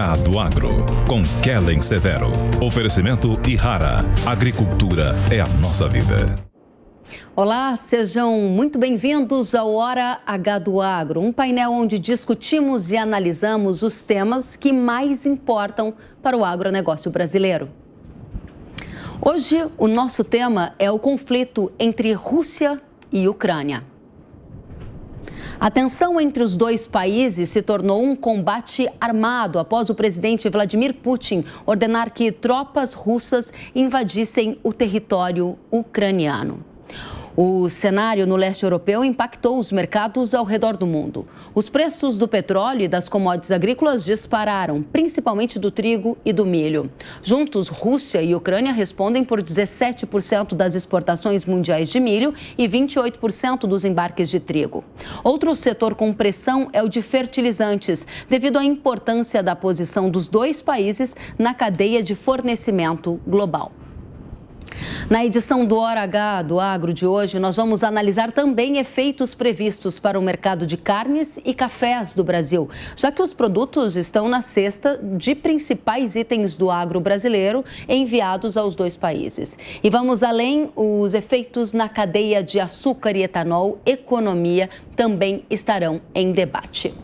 Gado Agro, com Kellen Severo. Oferecimento Ihara. Agricultura é a nossa vida. Olá, sejam muito bem-vindos ao Hora H do Agro, um painel onde discutimos e analisamos os temas que mais importam para o agronegócio brasileiro. Hoje, o nosso tema é o conflito entre Rússia e Ucrânia. A tensão entre os dois países se tornou um combate armado após o presidente Vladimir Putin ordenar que tropas russas invadissem o território ucraniano. O cenário no leste europeu impactou os mercados ao redor do mundo. Os preços do petróleo e das commodities agrícolas dispararam, principalmente do trigo e do milho. Juntos, Rússia e Ucrânia respondem por 17% das exportações mundiais de milho e 28% dos embarques de trigo. Outro setor com pressão é o de fertilizantes, devido à importância da posição dos dois países na cadeia de fornecimento global. Na edição do Hora H do Agro de hoje, nós vamos analisar também efeitos previstos para o mercado de carnes e cafés do Brasil, já que os produtos estão na cesta de principais itens do agro brasileiro enviados aos dois países. E vamos além, os efeitos na cadeia de açúcar e etanol, economia, também estarão em debate.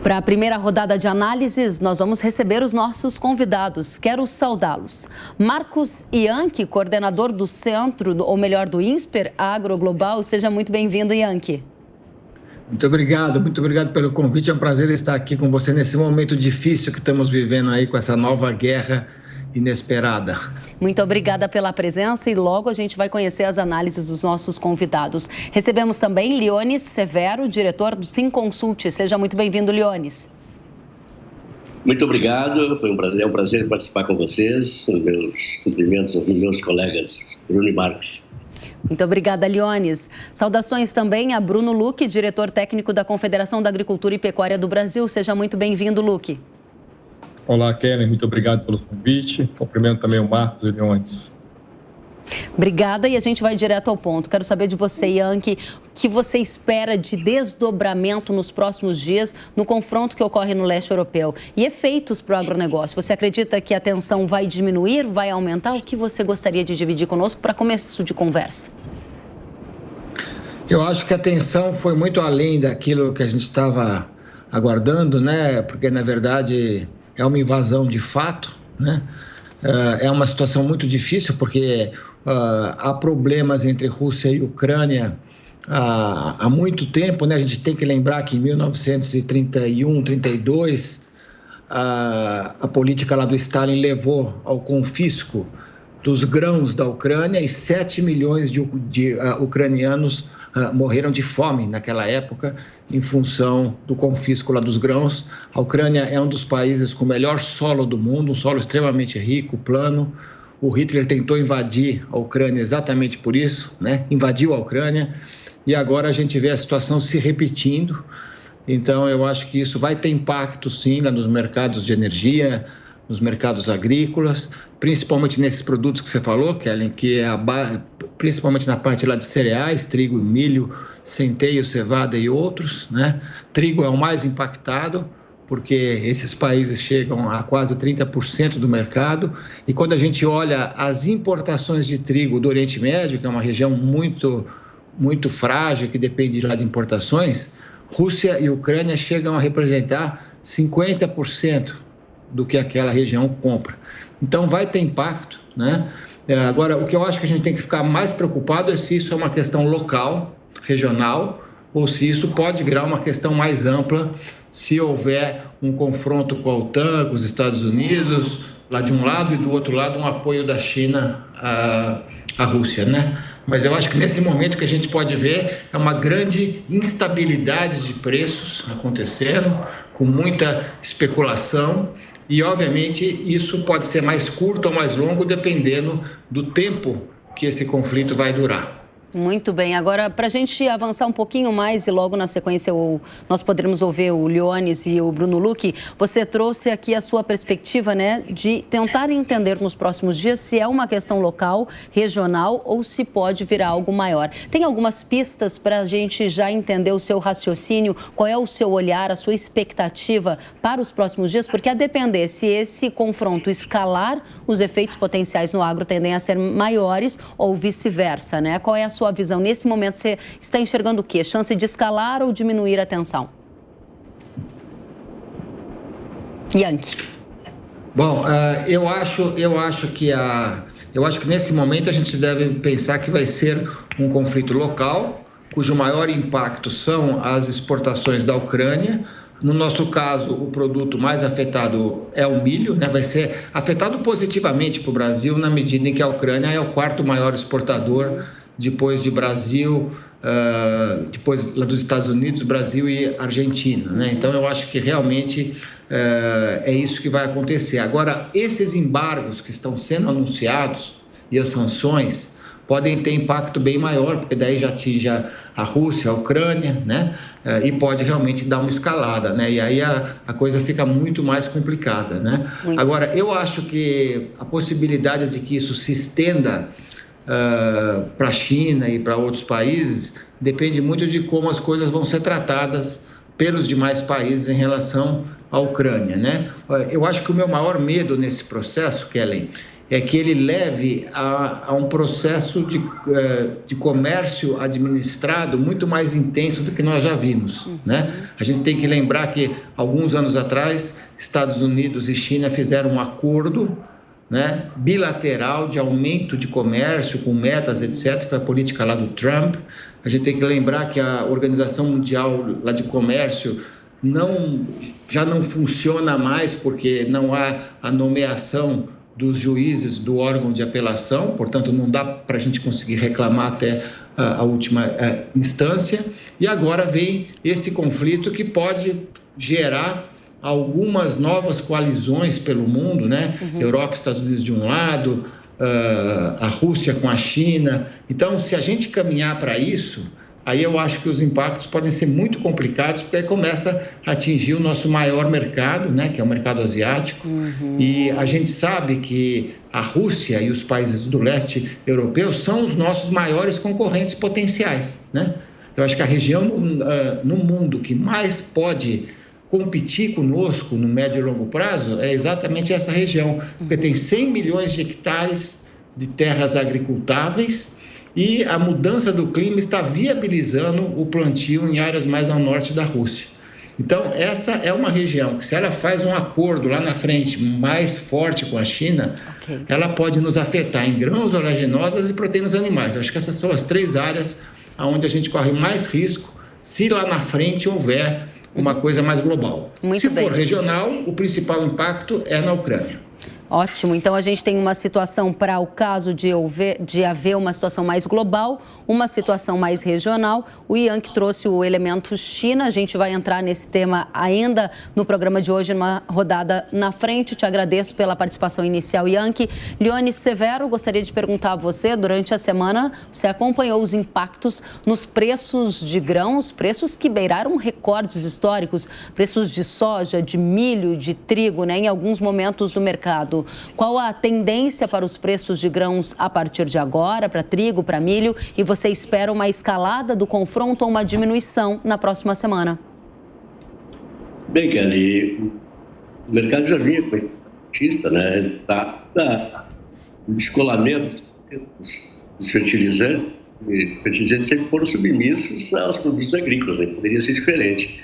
Para a primeira rodada de análises, nós vamos receber os nossos convidados. Quero saudá-los. Marcos Ianchi, coordenador do Centro, ou melhor, do INSPER Agro Global. Seja muito bem-vindo, Ianchi. Muito obrigado pelo convite. É um prazer estar aqui com você nesse momento difícil que estamos vivendo aí com essa nova guerra inesperada. Muito obrigada pela presença e logo a gente vai conhecer as análises dos nossos convidados. Recebemos também Leones Severo, diretor do Simconsult. Seja muito bem-vindo, Leones. Muito obrigado, é um prazer participar com vocês. Meus cumprimentos aos meus colegas Bruno e Marcos. Muito obrigada, Leones. Saudações também a Bruno Luque, diretor técnico da Confederação da Agricultura e Pecuária do Brasil. Seja muito bem-vindo, Luque. Olá, Kellen, muito obrigado pelo convite. Cumprimento também o Marcos e o Leones. Obrigada, e a gente vai direto ao ponto. Quero saber de você, Ianchi, o que você espera de desdobramento nos próximos dias no confronto que ocorre no leste europeu e efeitos para o agronegócio. Você acredita que a tensão vai diminuir, vai aumentar? O que você gostaria de dividir conosco para começo de conversa? Eu acho que a tensão foi muito além daquilo que a gente estava aguardando, né? Porque, na verdade, é uma invasão de fato, né? É uma situação muito difícil porque há problemas entre Rússia e Ucrânia há muito tempo, né? A gente tem que lembrar que em 1931, 32, a política lá do Stalin levou ao confisco dos grãos da Ucrânia e 7 milhões de ucranianos morreram de fome naquela época em função do confisco lá dos grãos. A Ucrânia é um dos países com o melhor solo do mundo, um solo extremamente rico, plano. O Hitler tentou invadir a Ucrânia exatamente por isso, né? Invadiu a Ucrânia e agora a gente vê a situação se repetindo. Então eu acho que isso vai ter impacto sim lá nos mercados de energia, nos mercados agrícolas, principalmente nesses produtos que você falou, Kellen, que é principalmente na parte lá de cereais, trigo, milho, centeio, cevada e outros, né? Trigo é o mais impactado, porque esses países chegam a quase 30% do mercado, e quando a gente olha as importações de trigo do Oriente Médio, que é uma região muito frágil, que depende lá de importações, Rússia e Ucrânia chegam a representar 50% do que aquela região compra. Então vai ter impacto, né? Agora, o que eu acho que a gente tem que ficar mais preocupado é se isso é uma questão local, regional, ou se isso pode virar uma questão mais ampla, se houver um confronto com a OTAN, com os Estados Unidos, lá de um lado, e do outro lado um apoio da China à Rússia, né? Mas eu acho que nesse momento que a gente pode ver é uma grande instabilidade de preços acontecendo, com muita especulação, e obviamente isso pode ser mais curto ou mais longo, dependendo do tempo que esse conflito vai durar. Muito bem. Agora, para a gente avançar um pouquinho mais e logo na sequência nós poderemos ouvir o Leones e o Bruno Lucchi, você trouxe aqui a sua perspectiva, né, de tentar entender nos próximos dias se é uma questão local, regional ou se pode virar algo maior. Tem algumas pistas para a gente já entender o seu raciocínio, qual é o seu olhar, a sua expectativa para os próximos dias? Porque a depender se esse confronto escalar, os efeitos potenciais no agro tendem a ser maiores ou vice-versa, né? Qual é a sua visão? Nesse momento, você está enxergando o quê? Chance de escalar ou diminuir a tensão? Yankee. Bom, eu acho que nesse momento a gente deve pensar que vai ser um conflito local, cujo maior impacto são as exportações da Ucrânia. No nosso caso, o produto mais afetado é o milho, né? Vai ser afetado positivamente para o Brasil na medida em que a Ucrânia é o quarto maior exportador depois de Brasil, depois lá dos Estados Unidos, Brasil e Argentina, né? Então, eu acho que realmente é isso que vai acontecer. Agora, esses embargos que estão sendo anunciados e as sanções podem ter impacto bem maior, porque daí já atinge a Rússia, a Ucrânia, né? E pode realmente dar uma escalada, né? E aí a coisa fica muito mais complicada, né? Agora, eu acho que a possibilidade de que isso se estenda para a China e para outros países depende muito de como as coisas vão ser tratadas pelos demais países em relação à Ucrânia, né? Eu acho que o meu maior medo nesse processo, Kellen, é que ele leve a um processo de comércio administrado muito mais intenso do que nós já vimos, né? A gente tem que lembrar que, alguns anos atrás, Estados Unidos e China fizeram um acordo, né, bilateral de aumento de comércio com metas, etc. Foi a política lá do Trump. A gente tem que lembrar que a Organização Mundial lá de Comércio já não funciona mais porque não há a nomeação dos juízes do órgão de apelação, portanto não dá para a gente conseguir reclamar até a última instância. E agora vem esse conflito que pode gerar algumas novas coalizões pelo mundo, né? Europa e Estados Unidos de um lado, a Rússia com a China. Então, se a gente caminhar para isso, aí eu acho que os impactos podem ser muito complicados, porque aí começa a atingir o nosso maior mercado, né, que é o mercado asiático. E a gente sabe que a Rússia e os países do leste europeu são os nossos maiores concorrentes potenciais, né? Eu acho que a região no mundo que mais pode competir conosco no médio e longo prazo é exatamente essa região, porque tem 100 milhões de hectares de terras agricultáveis e a mudança do clima está viabilizando o plantio em áreas mais ao norte da Rússia. Então, essa é uma região que, se ela faz um acordo lá na frente mais forte com a China, ela pode nos afetar em grãos, oleaginosas e proteínas animais. Eu acho que essas são as 3 áreas onde a gente corre mais risco se lá na frente houver uma coisa mais global. Se for regional, o principal impacto é na Ucrânia. Ótimo. Então, a gente tem uma situação para o caso de haver uma situação mais global, uma situação mais regional. O Yankee trouxe o elemento China. A gente vai entrar nesse tema ainda no programa de hoje, numa rodada na frente. Te agradeço pela participação inicial, Yankee. Leones Severo, gostaria de perguntar a você, durante a semana, você acompanhou os impactos nos preços de grãos, preços que beiraram recordes históricos, preços de soja, de milho, de trigo, né, em alguns momentos do mercado. Qual a tendência para os preços de grãos a partir de agora, para trigo, para milho? E você espera uma escalada do confronto ou uma diminuição na próxima semana? Bem, Kelly, o mercado já vinha com esse artista, né? O descolamento dos fertilizantes. Os fertilizantes sempre foram submissos aos produtos agrícolas, né? Poderia ser diferente.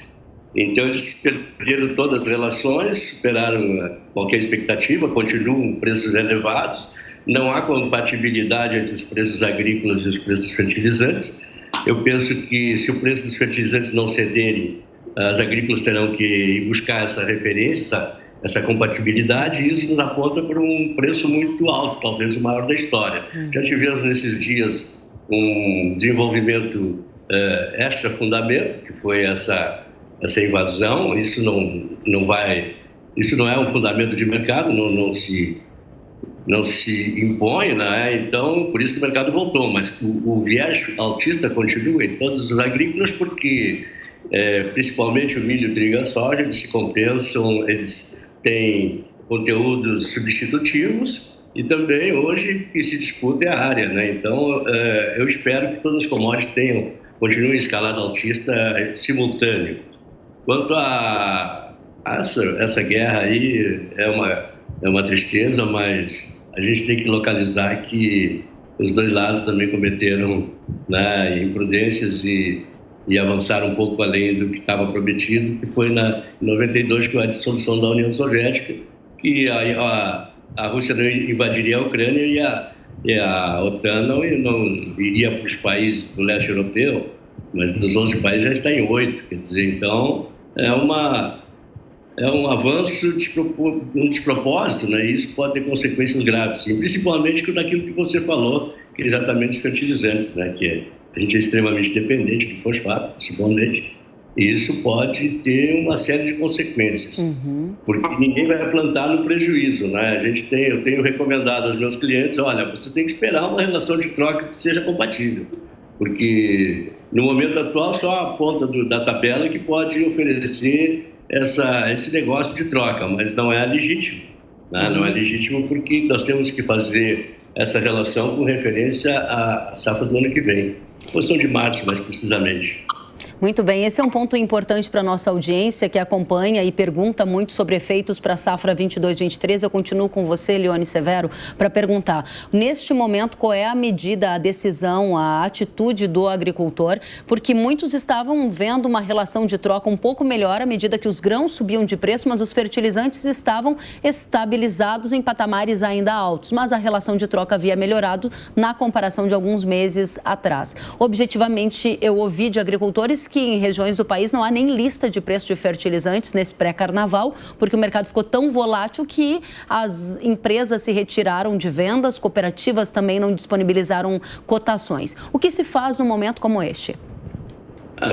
Então, eles perderam todas as relações, superaram qualquer expectativa, continuam preços elevados, não há compatibilidade entre os preços agrícolas e os preços fertilizantes. Eu penso que, se o preço dos fertilizantes não cederem, as agrícolas terão que ir buscar essa referência, essa compatibilidade, e isso nos aponta para um preço muito alto, talvez o maior da história. Já tivemos nesses dias um desenvolvimento extra-fundamento, que foi essa invasão. Isso não é um fundamento de mercado, não se impõe, né? Então, por isso que o mercado voltou. Mas o viés altista continua em todos os agrícolas, porque principalmente o milho, trigo e a soja, eles se compensam, eles têm conteúdos substitutivos e também hoje o que se disputa é a área, né? Então, eu espero que todas as commodities continuem em escalada altista simultâneo. Quanto a essa guerra aí, é uma tristeza, mas a gente tem que localizar que os dois lados também cometeram, né, imprudências e avançaram um pouco além do que estava prometido, que foi em 92 com a dissolução da União Soviética, que a Rússia não invadiria a Ucrânia e a OTAN não iria para os países do leste europeu, mas dos 11 países já está em 8, quer dizer, então é um avanço, um despropósito, né? E isso pode ter consequências graves, sim, principalmente naquilo que você falou, que é exatamente os fertilizantes, né? Que a gente é extremamente dependente do fosfato, principalmente, e isso pode ter uma série de consequências, porque ninguém vai plantar no prejuízo, né? Eu tenho recomendado aos meus clientes, olha, vocês têm que esperar uma relação de troca que seja compatível, porque no momento atual só a ponta da tabela que pode oferecer esse negócio de troca, mas não é legítimo, né? Não é legítimo porque nós temos que fazer essa relação com referência à safra do ano que vem, posição de março mais precisamente. Muito bem, esse é um ponto importante para a nossa audiência que acompanha e pergunta muito sobre efeitos para a safra 22-23. Eu continuo com você, Leone Severo, para perguntar, neste momento, qual é a medida, a decisão, a atitude do agricultor? Porque muitos estavam vendo uma relação de troca um pouco melhor à medida que os grãos subiam de preço, mas os fertilizantes estavam estabilizados em patamares ainda altos. Mas a relação de troca havia melhorado na comparação de alguns meses atrás. Objetivamente, eu ouvi de agricultores que em regiões do país não há nem lista de preço de fertilizantes nesse pré-carnaval, porque o mercado ficou tão volátil que as empresas se retiraram de vendas, cooperativas também não disponibilizaram cotações. O que se faz num momento como este?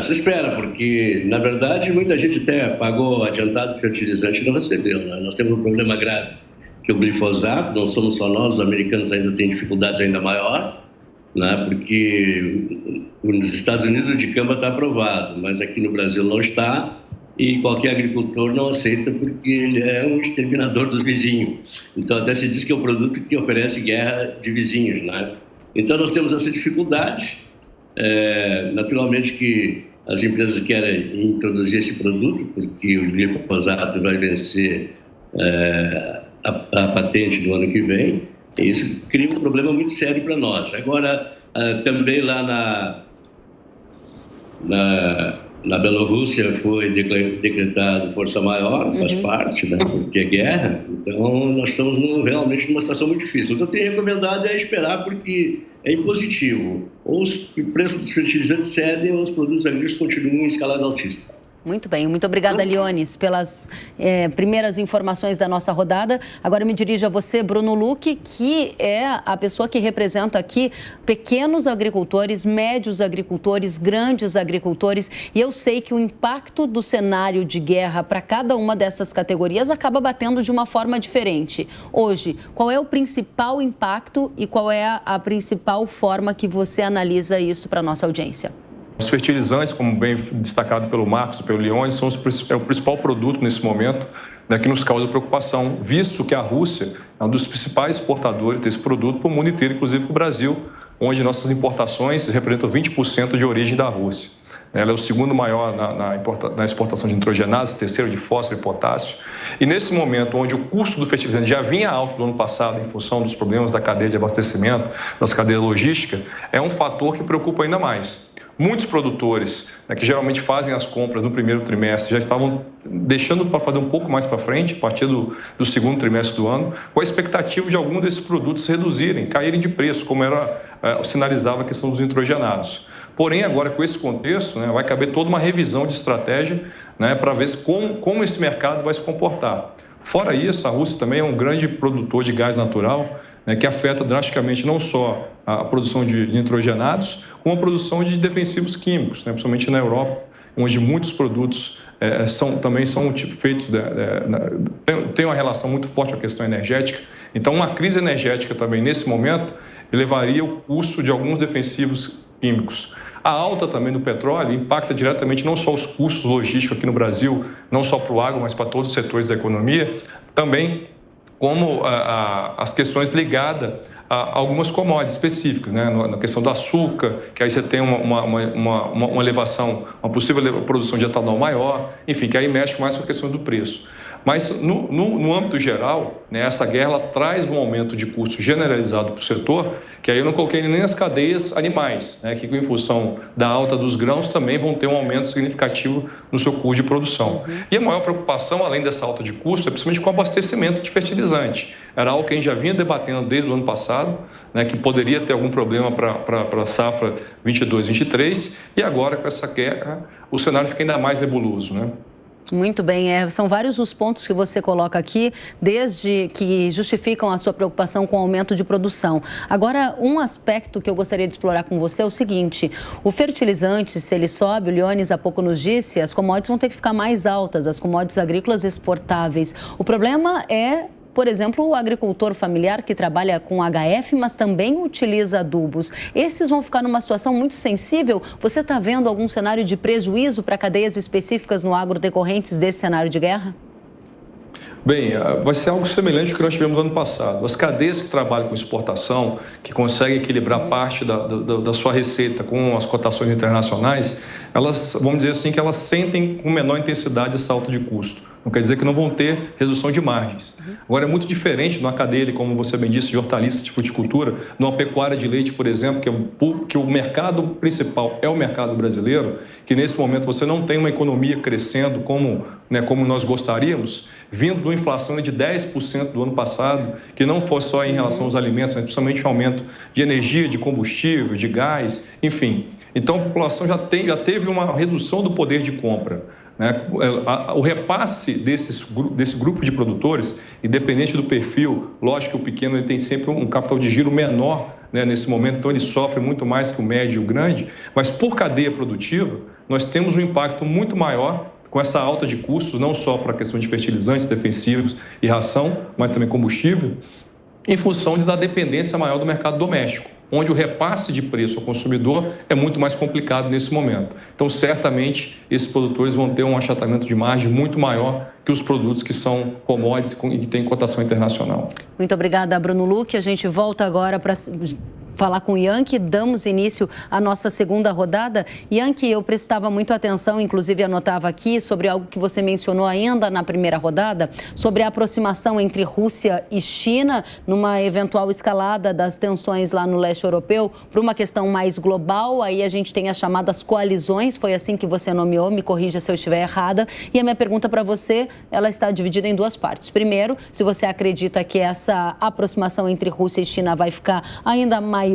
Se espera, porque, na verdade, muita gente até pagou adiantado fertilizante e não recebeu, né? Nós temos um problema grave, que o glifosato, não somos só nós, os americanos ainda têm dificuldades ainda maior, né? Porque nos Estados Unidos o dicamba está aprovado, mas aqui no Brasil não está e qualquer agricultor não aceita porque ele é um exterminador dos vizinhos. Então até se diz que é um produto que oferece guerra de vizinhos, né? Então nós temos essa dificuldade. Naturalmente que as empresas querem introduzir esse produto porque o glifosato vai vencer a patente do ano que vem. E isso cria um problema muito sério para nós. Agora, também lá na Bielorrússia foi decretado força maior, faz parte, né, porque é guerra. Então, nós estamos realmente numa situação muito difícil. O que eu tenho recomendado é esperar, porque é impositivo. Ou os preços dos fertilizantes cedem ou os produtos agrícolas continuam em escalada altista. Muito bem, muito obrigada, Leones, pelas primeiras informações da nossa rodada. Agora eu me dirijo a você, Bruno Luque, que é a pessoa que representa aqui pequenos agricultores, médios agricultores, grandes agricultores. E eu sei que o impacto do cenário de guerra para cada uma dessas categorias acaba batendo de uma forma diferente. Hoje, qual é o principal impacto e qual é a principal forma que você analisa isso para a nossa audiência? Os fertilizantes, como bem destacado pelo Marcos e pelo Leones, é o principal produto nesse momento, né, que nos causa preocupação, visto que a Rússia é um dos principais exportadores desse produto para o mundo inteiro, inclusive para o Brasil, onde nossas importações representam 20% de origem da Rússia. Ela é o segundo maior na exportação de nitrogenados, terceiro de fósforo e potássio. E nesse momento, onde o custo do fertilizante já vinha alto do ano passado, em função dos problemas da cadeia de abastecimento, das cadeias logísticas, é um fator que preocupa ainda mais. Muitos produtores, né, que geralmente fazem as compras no primeiro trimestre, já estavam deixando para fazer um pouco mais para frente, a partir do segundo trimestre do ano, com a expectativa de algum desses produtos reduzirem, caírem de preço, como sinalizava a questão dos nitrogenados. Porém, agora com esse contexto, né, vai caber toda uma revisão de estratégia, né, para ver como esse mercado vai se comportar. Fora isso, a Rússia também é um grande produtor de gás natural, né, que afeta drasticamente não só a produção de nitrogenados, como a produção de defensivos químicos, né, principalmente na Europa, onde muitos produtos também são feitos, tem uma relação muito forte com a questão energética. Então, uma crise energética também, nesse momento, elevaria o custo de alguns defensivos químicos. A alta também do petróleo impacta diretamente não só os custos logísticos aqui no Brasil, não só para o agro, mas para todos os setores da economia, também como as questões ligadas a algumas commodities específicas, né? Na questão do açúcar, que aí você tem uma elevação, uma possível produção de etanol maior, enfim, que aí mexe mais com a questão do preço. Mas, no âmbito geral, né, essa guerra ela traz um aumento de custo generalizado para o setor, que aí eu não coloquei nem as cadeias animais, né, que em função da alta dos grãos também vão ter um aumento significativo no seu custo de produção. E a maior preocupação, além dessa alta de custo, é principalmente com o abastecimento de fertilizante. Era algo que a gente já vinha debatendo desde o ano passado, né, que poderia ter algum problema para a safra 22-23, e agora com essa guerra o cenário fica ainda mais nebuloso, né? Muito bem, são vários os pontos que você coloca aqui, desde que justificam a sua preocupação com o aumento de produção. Agora, um aspecto que eu gostaria de explorar com você é o seguinte: o fertilizante, se ele sobe, o Leones há pouco nos disse, as commodities vão ter que ficar mais altas, as commodities agrícolas exportáveis. O problema é, por exemplo, o agricultor familiar que trabalha com HF, mas também utiliza adubos. Esses vão ficar numa situação muito sensível. Você está vendo algum cenário de prejuízo para cadeias específicas no agro decorrentes desse cenário de guerra? Bem, vai ser algo semelhante ao que nós tivemos no ano passado. As cadeias que trabalham com exportação, que conseguem equilibrar parte da sua receita com as cotações internacionais, elas, vamos dizer assim, que elas sentem com menor intensidade essa alta de custo. Não quer dizer que não vão ter redução de margens. Agora, é muito diferente numa cadeia, como você bem disse, de hortaliças, de fruticultura, numa pecuária de leite, por exemplo, que o mercado principal é o mercado brasileiro, que nesse momento você não tem uma economia crescendo como nós gostaríamos, vindo de uma inflação de 10% do ano passado, que não foi só em relação aos alimentos, mas principalmente o aumento de energia, de combustível, de gás, enfim. Então, a população já teve uma redução do poder de compra. O repasse desse grupo de produtores, independente do perfil, lógico que o pequeno ele tem sempre um capital de giro menor, né, nesse momento, então ele sofre muito mais que o médio e o grande, mas por cadeia produtiva, nós temos um impacto muito maior com essa alta de custos, não só para a questão de fertilizantes, defensivos e ração, mas também combustível, em função da dependência maior do mercado doméstico, onde o repasse de preço ao consumidor é muito mais complicado nesse momento. Então, certamente, esses produtores vão ter um achatamento de margem muito maior que os produtos que são commodities e que têm cotação internacional. Muito obrigada, Bruno Luque. A gente volta agora para falar com o Yankee. Damos início à nossa segunda rodada. Yankee, eu prestava muito atenção, inclusive anotava aqui, sobre algo que você mencionou ainda na primeira rodada, sobre a aproximação entre Rússia e China, numa eventual escalada das tensões lá no leste europeu, para uma questão mais global. Aí a gente tem as chamadas coalizões, foi assim que você nomeou, me corrija se eu estiver errada. E a minha pergunta para você, ela está dividida em duas partes. Primeiro, se você acredita que essa aproximação entre Rússia e China vai ficar ainda maior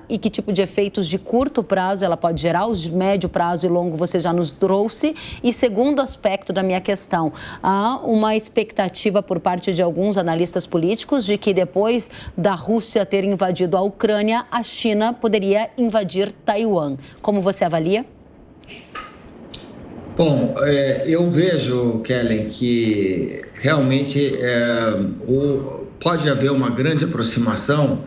e que tipo de efeitos de curto prazo ela pode gerar, os de médio prazo e longo você já nos trouxe. E segundo aspecto da minha questão, há uma expectativa por parte de alguns analistas políticos de que depois da Rússia ter invadido a Ucrânia, a China poderia invadir Taiwan. Como você avalia? Bom, eu vejo, Kellen, que realmente pode haver uma grande aproximação,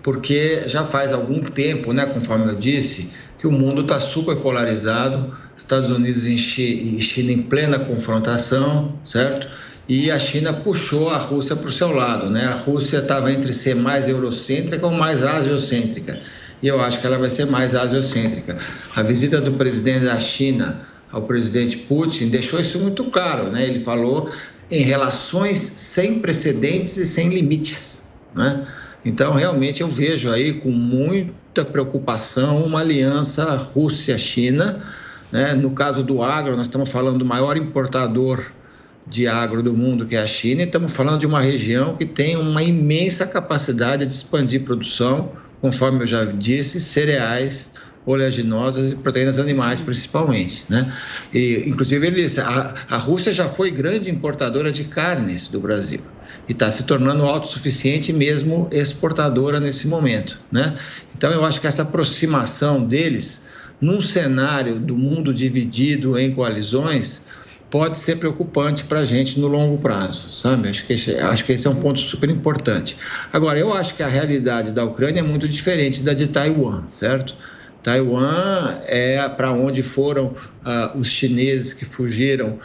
porque já faz algum tempo, né, conforme eu disse, que o mundo está super polarizado, Estados Unidos e China em plena confrontação, certo? E a China puxou a Rússia para o seu lado, né? A Rússia estava entre ser mais eurocêntrica ou mais asiocêntrica, e eu acho que ela vai ser mais asiocêntrica. A visita do presidente da China ao presidente Putin deixou isso muito claro, né? Ele falou em relações sem precedentes e sem limites, né? Então, realmente, eu vejo aí com muita preocupação uma aliança Rússia-China, né? No caso do agro, nós estamos falando do maior importador de agro do mundo, que é a China, e estamos falando de uma região que tem uma imensa capacidade de expandir produção, conforme eu já disse, cereais, oleaginosas e proteínas animais, principalmente, né? E, inclusive, a Rússia já foi grande importadora de carnes do Brasil e está se tornando autossuficiente e mesmo exportadora nesse momento, né? Então, eu acho que essa aproximação deles, num cenário do mundo dividido em coalizões, pode ser preocupante para a gente no longo prazo, sabe? Acho que esse é um ponto super importante. Agora, eu acho que a realidade da Ucrânia é muito diferente da de Taiwan, certo? Taiwan é para onde foram os chineses que fugiram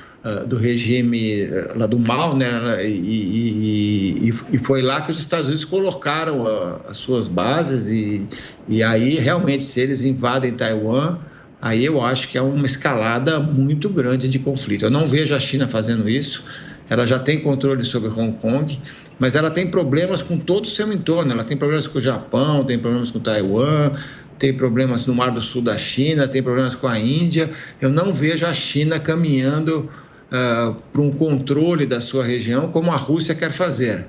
do regime lá do Mao, né? E foi lá que os Estados Unidos colocaram as suas bases e aí realmente se eles invadem Taiwan, aí eu acho que é uma escalada muito grande de conflito. Eu não vejo a China fazendo isso. Ela já tem controle sobre Hong Kong, mas ela tem problemas com todo o seu entorno. Ela tem problemas com o Japão, tem problemas com Taiwan, tem problemas no Mar do Sul da China, tem problemas com a Índia. Eu não vejo a China caminhando para um controle da sua região como a Rússia quer fazer.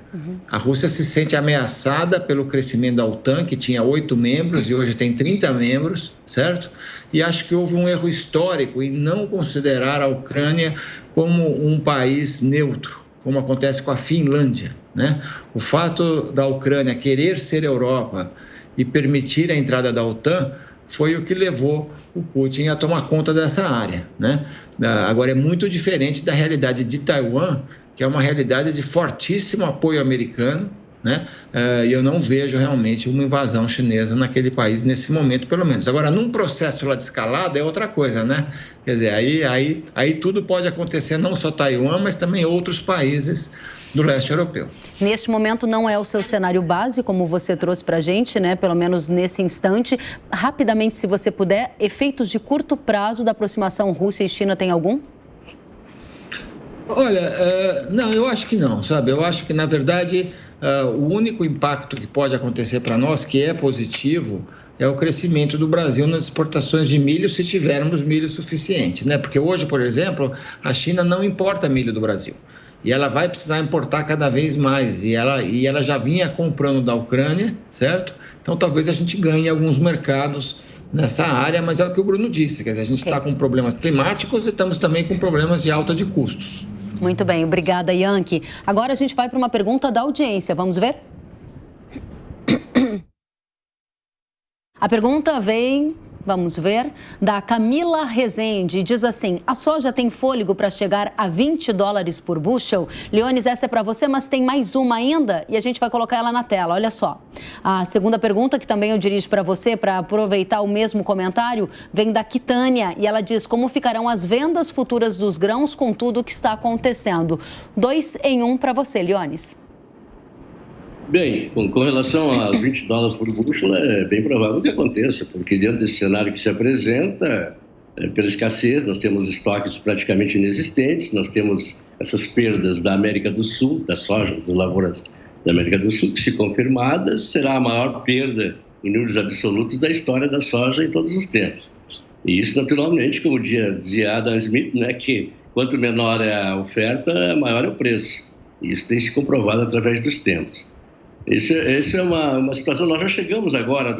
A Rússia se sente ameaçada pelo crescimento da OTAN, que tinha 8 membros e hoje tem 30 membros, certo? E acho que houve um erro histórico em não considerar a Ucrânia como um país neutro, como acontece com a Finlândia, né? O fato da Ucrânia querer ser Europa e permitir a entrada da OTAN foi o que levou o Putin a tomar conta dessa área, né? Agora, é muito diferente da realidade de Taiwan, que é uma realidade de fortíssimo apoio americano, né? E eu não vejo realmente uma invasão chinesa naquele país nesse momento, pelo menos. Agora, num processo lá de escalada é outra coisa, né? Quer dizer, aí tudo pode acontecer, não só Taiwan, mas também outros países do leste europeu. Neste momento não é o seu cenário base, como você trouxe para a gente, né? Pelo menos nesse instante. Rapidamente, se você puder, efeitos de curto prazo da aproximação Rússia e China tem algum? Olha, não, eu acho que não, sabe? Eu acho que, na verdade, o único impacto que pode acontecer para nós, que é positivo, é o crescimento do Brasil nas exportações de milho, se tivermos milho suficiente, né? Porque hoje, por exemplo, a China não importa milho do Brasil. E ela vai precisar importar cada vez mais. E ela já vinha comprando da Ucrânia, certo? Então, talvez a gente ganhe alguns mercados nessa área, mas é o que o Bruno disse. Quer dizer, a gente está com problemas climáticos e estamos também com problemas de alta de custos. Muito bem, obrigada, Yankee. Agora a gente vai para uma pergunta da audiência. Vamos ver? A pergunta vem... Vamos ver, da Camila Rezende, diz assim: a soja tem fôlego para chegar a $20 por bushel? Leones, essa é para você, mas tem mais uma ainda e a gente vai colocar ela na tela, olha só. A segunda pergunta, que também eu dirijo para você, para aproveitar o mesmo comentário, vem da Quitânia e ela diz: como ficarão as vendas futuras dos grãos com tudo o que está acontecendo? 2 em 1 para você, Leones. Bem, com relação a $20 por bushel, é bem provável que aconteça, porque dentro desse cenário que se apresenta, pela escassez, nós temos estoques praticamente inexistentes, nós temos essas perdas da América do Sul, da soja, das lavouras da América do Sul, que, se confirmadas, será a maior perda em números absolutos da história da soja em todos os tempos. E isso, naturalmente, como dizia Adam Smith, né, que quanto menor é a oferta, maior é o preço. E isso tem se comprovado através dos tempos. Isso é uma situação, nós já chegamos agora,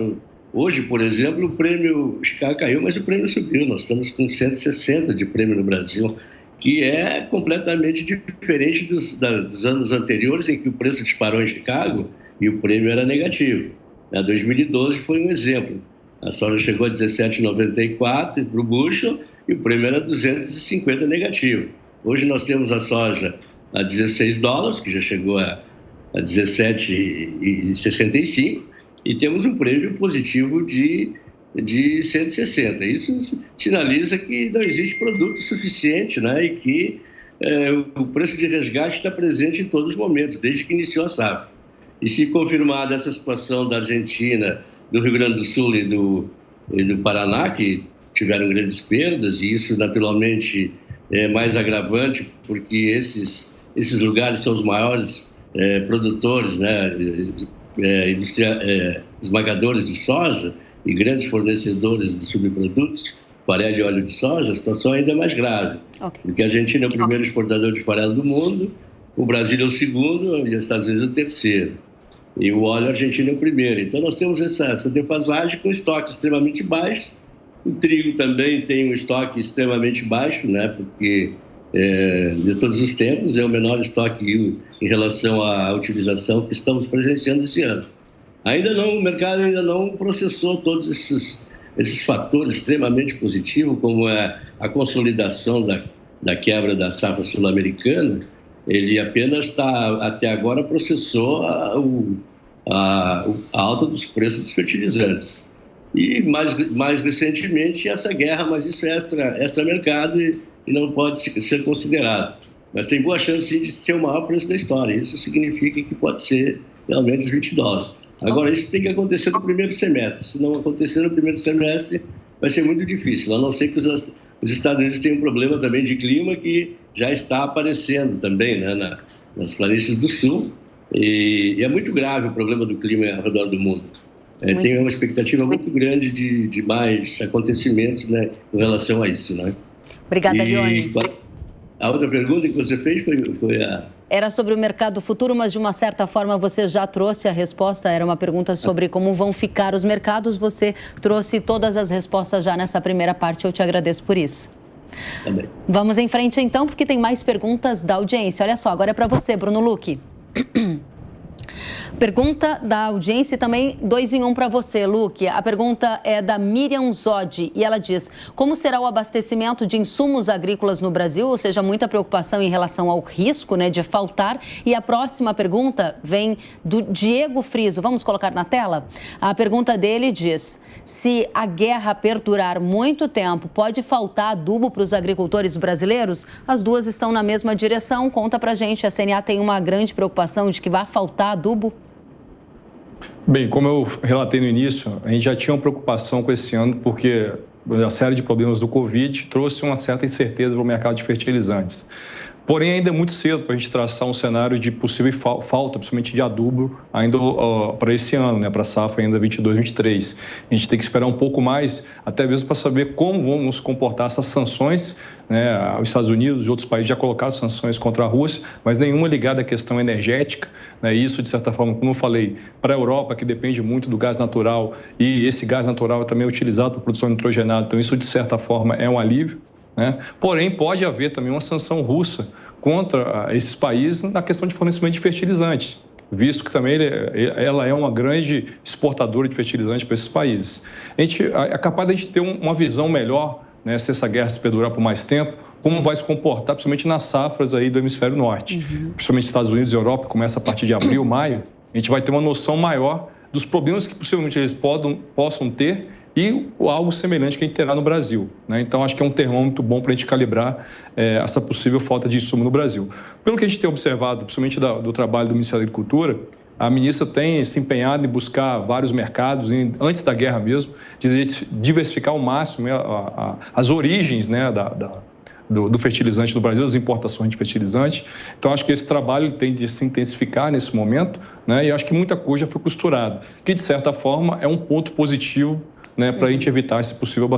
hoje, por exemplo, o prêmio Chicago caiu, mas o prêmio subiu, nós estamos com 160 de prêmio no Brasil, que é completamente diferente dos anos anteriores, em que o preço disparou em Chicago e o prêmio era negativo. 2012 foi um exemplo, a soja chegou a 17,94 para o bushel e o prêmio era 250 negativo. Hoje nós temos a soja a $16, que já chegou a 17,65 e temos um prêmio positivo de 160. Isso sinaliza que não existe produto suficiente, né? E que o preço de resgate está presente em todos os momentos, desde que iniciou a safra. E se confirmada essa situação da Argentina, do Rio Grande do Sul e do Paraná, que tiveram grandes perdas, e isso naturalmente é mais agravante, porque esses lugares são os maiores produtores, né, esmagadores de soja e grandes fornecedores de subprodutos, farelo e óleo de soja, a situação ainda é mais grave. Okay. Porque a Argentina é o primeiro exportador de farelo do mundo, o Brasil é o segundo e os Estados Unidos é o terceiro. E o óleo, a Argentina é o primeiro. Então nós temos essa defasagem com estoques extremamente baixos. O trigo também tem um estoque extremamente baixo, né, porque de todos os tempos é o menor estoque em relação à utilização que estamos presenciando esse ano. O mercado ainda não processou todos esses fatores extremamente positivos, como é a consolidação da quebra da safra sul-americana, ele apenas até agora processou a alta dos preços dos fertilizantes. E mais recentemente essa guerra, mas isso é extra-mercado e não pode ser considerado. Mas tem boa chance sim, de ser o maior preço da história. Isso significa que pode ser realmente os $20. Agora, isso tem que acontecer no primeiro semestre. Se não acontecer no primeiro semestre, vai ser muito difícil, a não ser que os Estados Unidos tenham um problema também de clima que já está aparecendo também, né, nas planícies do sul. E é muito grave o problema do clima ao redor do mundo. Tem uma expectativa muito grande de mais acontecimentos, né, com relação a isso, né? Obrigada, Leones. A outra pergunta que você fez foi a... Era sobre o mercado futuro, mas de uma certa forma você já trouxe a resposta. Era uma pergunta sobre como vão ficar os mercados. Você trouxe todas as respostas já nessa primeira parte. Eu te agradeço por isso. Também. Vamos em frente então, porque tem mais perguntas da audiência. Olha só, agora é para você, Bruno Luque. Pergunta da audiência e também 2 em 1 para você, Luque. A pergunta é da Miriam Zodi e ela diz: como será o abastecimento de insumos agrícolas no Brasil? Ou seja, muita preocupação em relação ao risco, né, de faltar. E a próxima pergunta vem do Diego Friso. Vamos colocar na tela? A pergunta dele diz: se a guerra perdurar muito tempo, pode faltar adubo para os agricultores brasileiros? As duas estão na mesma direção. Conta pra gente, a CNA tem uma grande preocupação de que vai faltar adubo? Bem, como eu relatei no início, a gente já tinha uma preocupação com esse ano, porque a série de problemas do Covid trouxe uma certa incerteza para o mercado de fertilizantes. Porém, ainda é muito cedo para a gente traçar um cenário de possível falta, principalmente de adubo, ainda para esse ano, né, para a safra ainda 22-23. A gente tem que esperar um pouco mais, até mesmo para saber como vão se comportar essas sanções, né? Os Estados Unidos e outros países já colocaram sanções contra a Rússia, mas nenhuma ligada à questão energética, né? Isso, de certa forma, como eu falei, para a Europa, que depende muito do gás natural, e esse gás natural também é utilizado para a produção de nitrogenado, então isso, de certa forma, é um alívio, né? Porém, pode haver também uma sanção russa contra esses países na questão de fornecimento de fertilizantes, visto que também ela é uma grande exportadora de fertilizantes para esses países. A gente é capaz de a gente ter uma visão melhor, né, se essa guerra se perdurar por mais tempo, como vai se comportar, principalmente nas safras aí do hemisfério norte. Principalmente Estados Unidos e Europa, começa a partir de abril, maio, a gente vai ter uma noção maior dos problemas que possivelmente eles possam ter e algo semelhante que a gente terá no Brasil, né? Então, acho que é um termômetro bom para a gente calibrar essa possível falta de insumo no Brasil. Pelo que a gente tem observado, principalmente do trabalho do Ministério da Agricultura, a ministra tem se empenhado em buscar vários mercados, antes da guerra mesmo, de diversificar ao máximo as origens, né, do fertilizante no Brasil, as importações de fertilizante. Então, acho que esse trabalho tem de se intensificar nesse momento, né, e acho que muita coisa já foi costurada, que, de certa forma, é um ponto positivo, né, para a gente evitar esse possível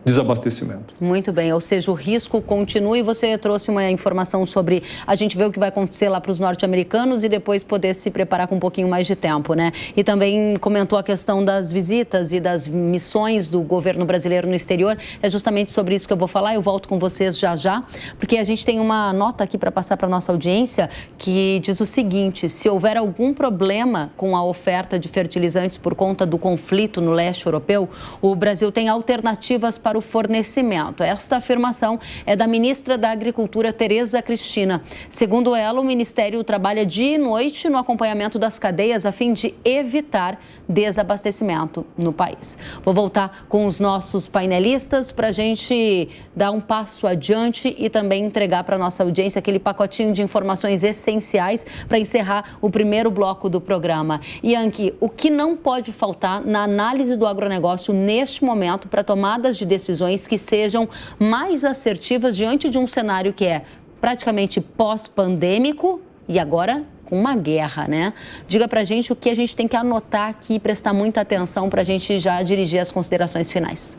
desabastecimento. Muito bem, ou seja, o risco continua, e você trouxe uma informação sobre a gente ver o que vai acontecer lá para os norte-americanos e depois poder se preparar com um pouquinho mais de tempo, né? E também comentou a questão das visitas e das missões do governo brasileiro no exterior. É justamente sobre isso que eu vou falar, eu volto com vocês já, porque a gente tem uma nota aqui para passar para a nossa audiência que diz o seguinte: se houver algum problema com a oferta de fertilizantes por conta do conflito no leste europeu, o Brasil tem alternativas para o fornecimento. Esta afirmação é da ministra da Agricultura, Tereza Cristina. Segundo ela, o Ministério trabalha dia e noite no acompanhamento das cadeias a fim de evitar desabastecimento no país. Vou voltar com os nossos painelistas para a gente dar um passo adiante e também entregar para a nossa audiência aquele pacotinho de informações essenciais para encerrar o primeiro bloco do programa. Yankee, o que não pode faltar na análise do agronegócio neste momento para tomadas de decisões que sejam mais assertivas diante de um cenário que é praticamente pós-pandêmico e agora com uma guerra, né? Diga pra gente o que a gente tem que anotar aqui e prestar muita atenção para a gente já dirigir as considerações finais.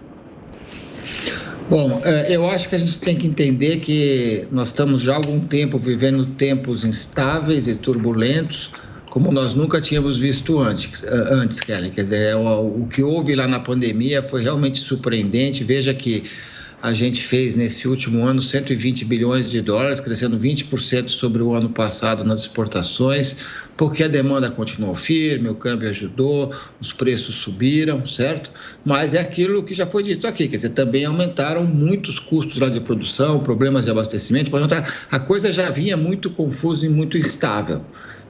Bom, eu acho que a gente tem que entender que nós estamos já há algum tempo vivendo tempos instáveis e turbulentos, como nós nunca tínhamos visto antes, Kelly. Quer dizer, o que houve lá na pandemia foi realmente surpreendente. Veja que a gente fez nesse último ano 120 bilhões de dólares, crescendo 20% sobre o ano passado nas exportações, porque a demanda continuou firme, o câmbio ajudou, os preços subiram, certo? Mas é aquilo que já foi dito aqui, quer dizer, também aumentaram muitos custos lá de produção, problemas de abastecimento, a coisa já vinha muito confusa e muito instável.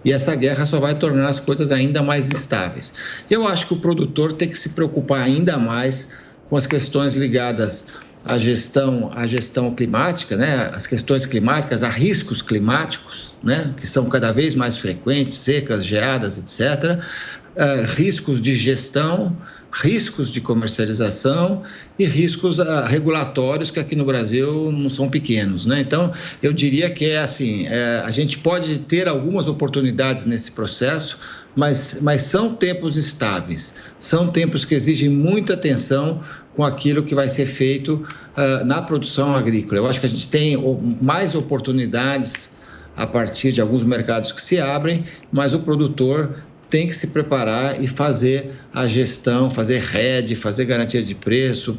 E essa guerra só vai tornar as coisas ainda mais instáveis. Eu acho que o produtor tem que se preocupar ainda mais com as questões ligadas à gestão climática, né? As questões climáticas, a riscos climáticos, né? Que são cada vez mais frequentes, secas, geadas, etc., riscos de gestão, riscos de comercialização e riscos regulatórios que aqui no Brasil não são pequenos, né? Então, eu diria que a gente pode ter algumas oportunidades nesse processo, mas são tempos estáveis, são tempos que exigem muita atenção com aquilo que vai ser feito na produção agrícola. Eu acho que a gente tem mais oportunidades a partir de alguns mercados que se abrem, mas o produtor tem que se preparar e fazer a gestão, fazer hedge, fazer garantia de preço,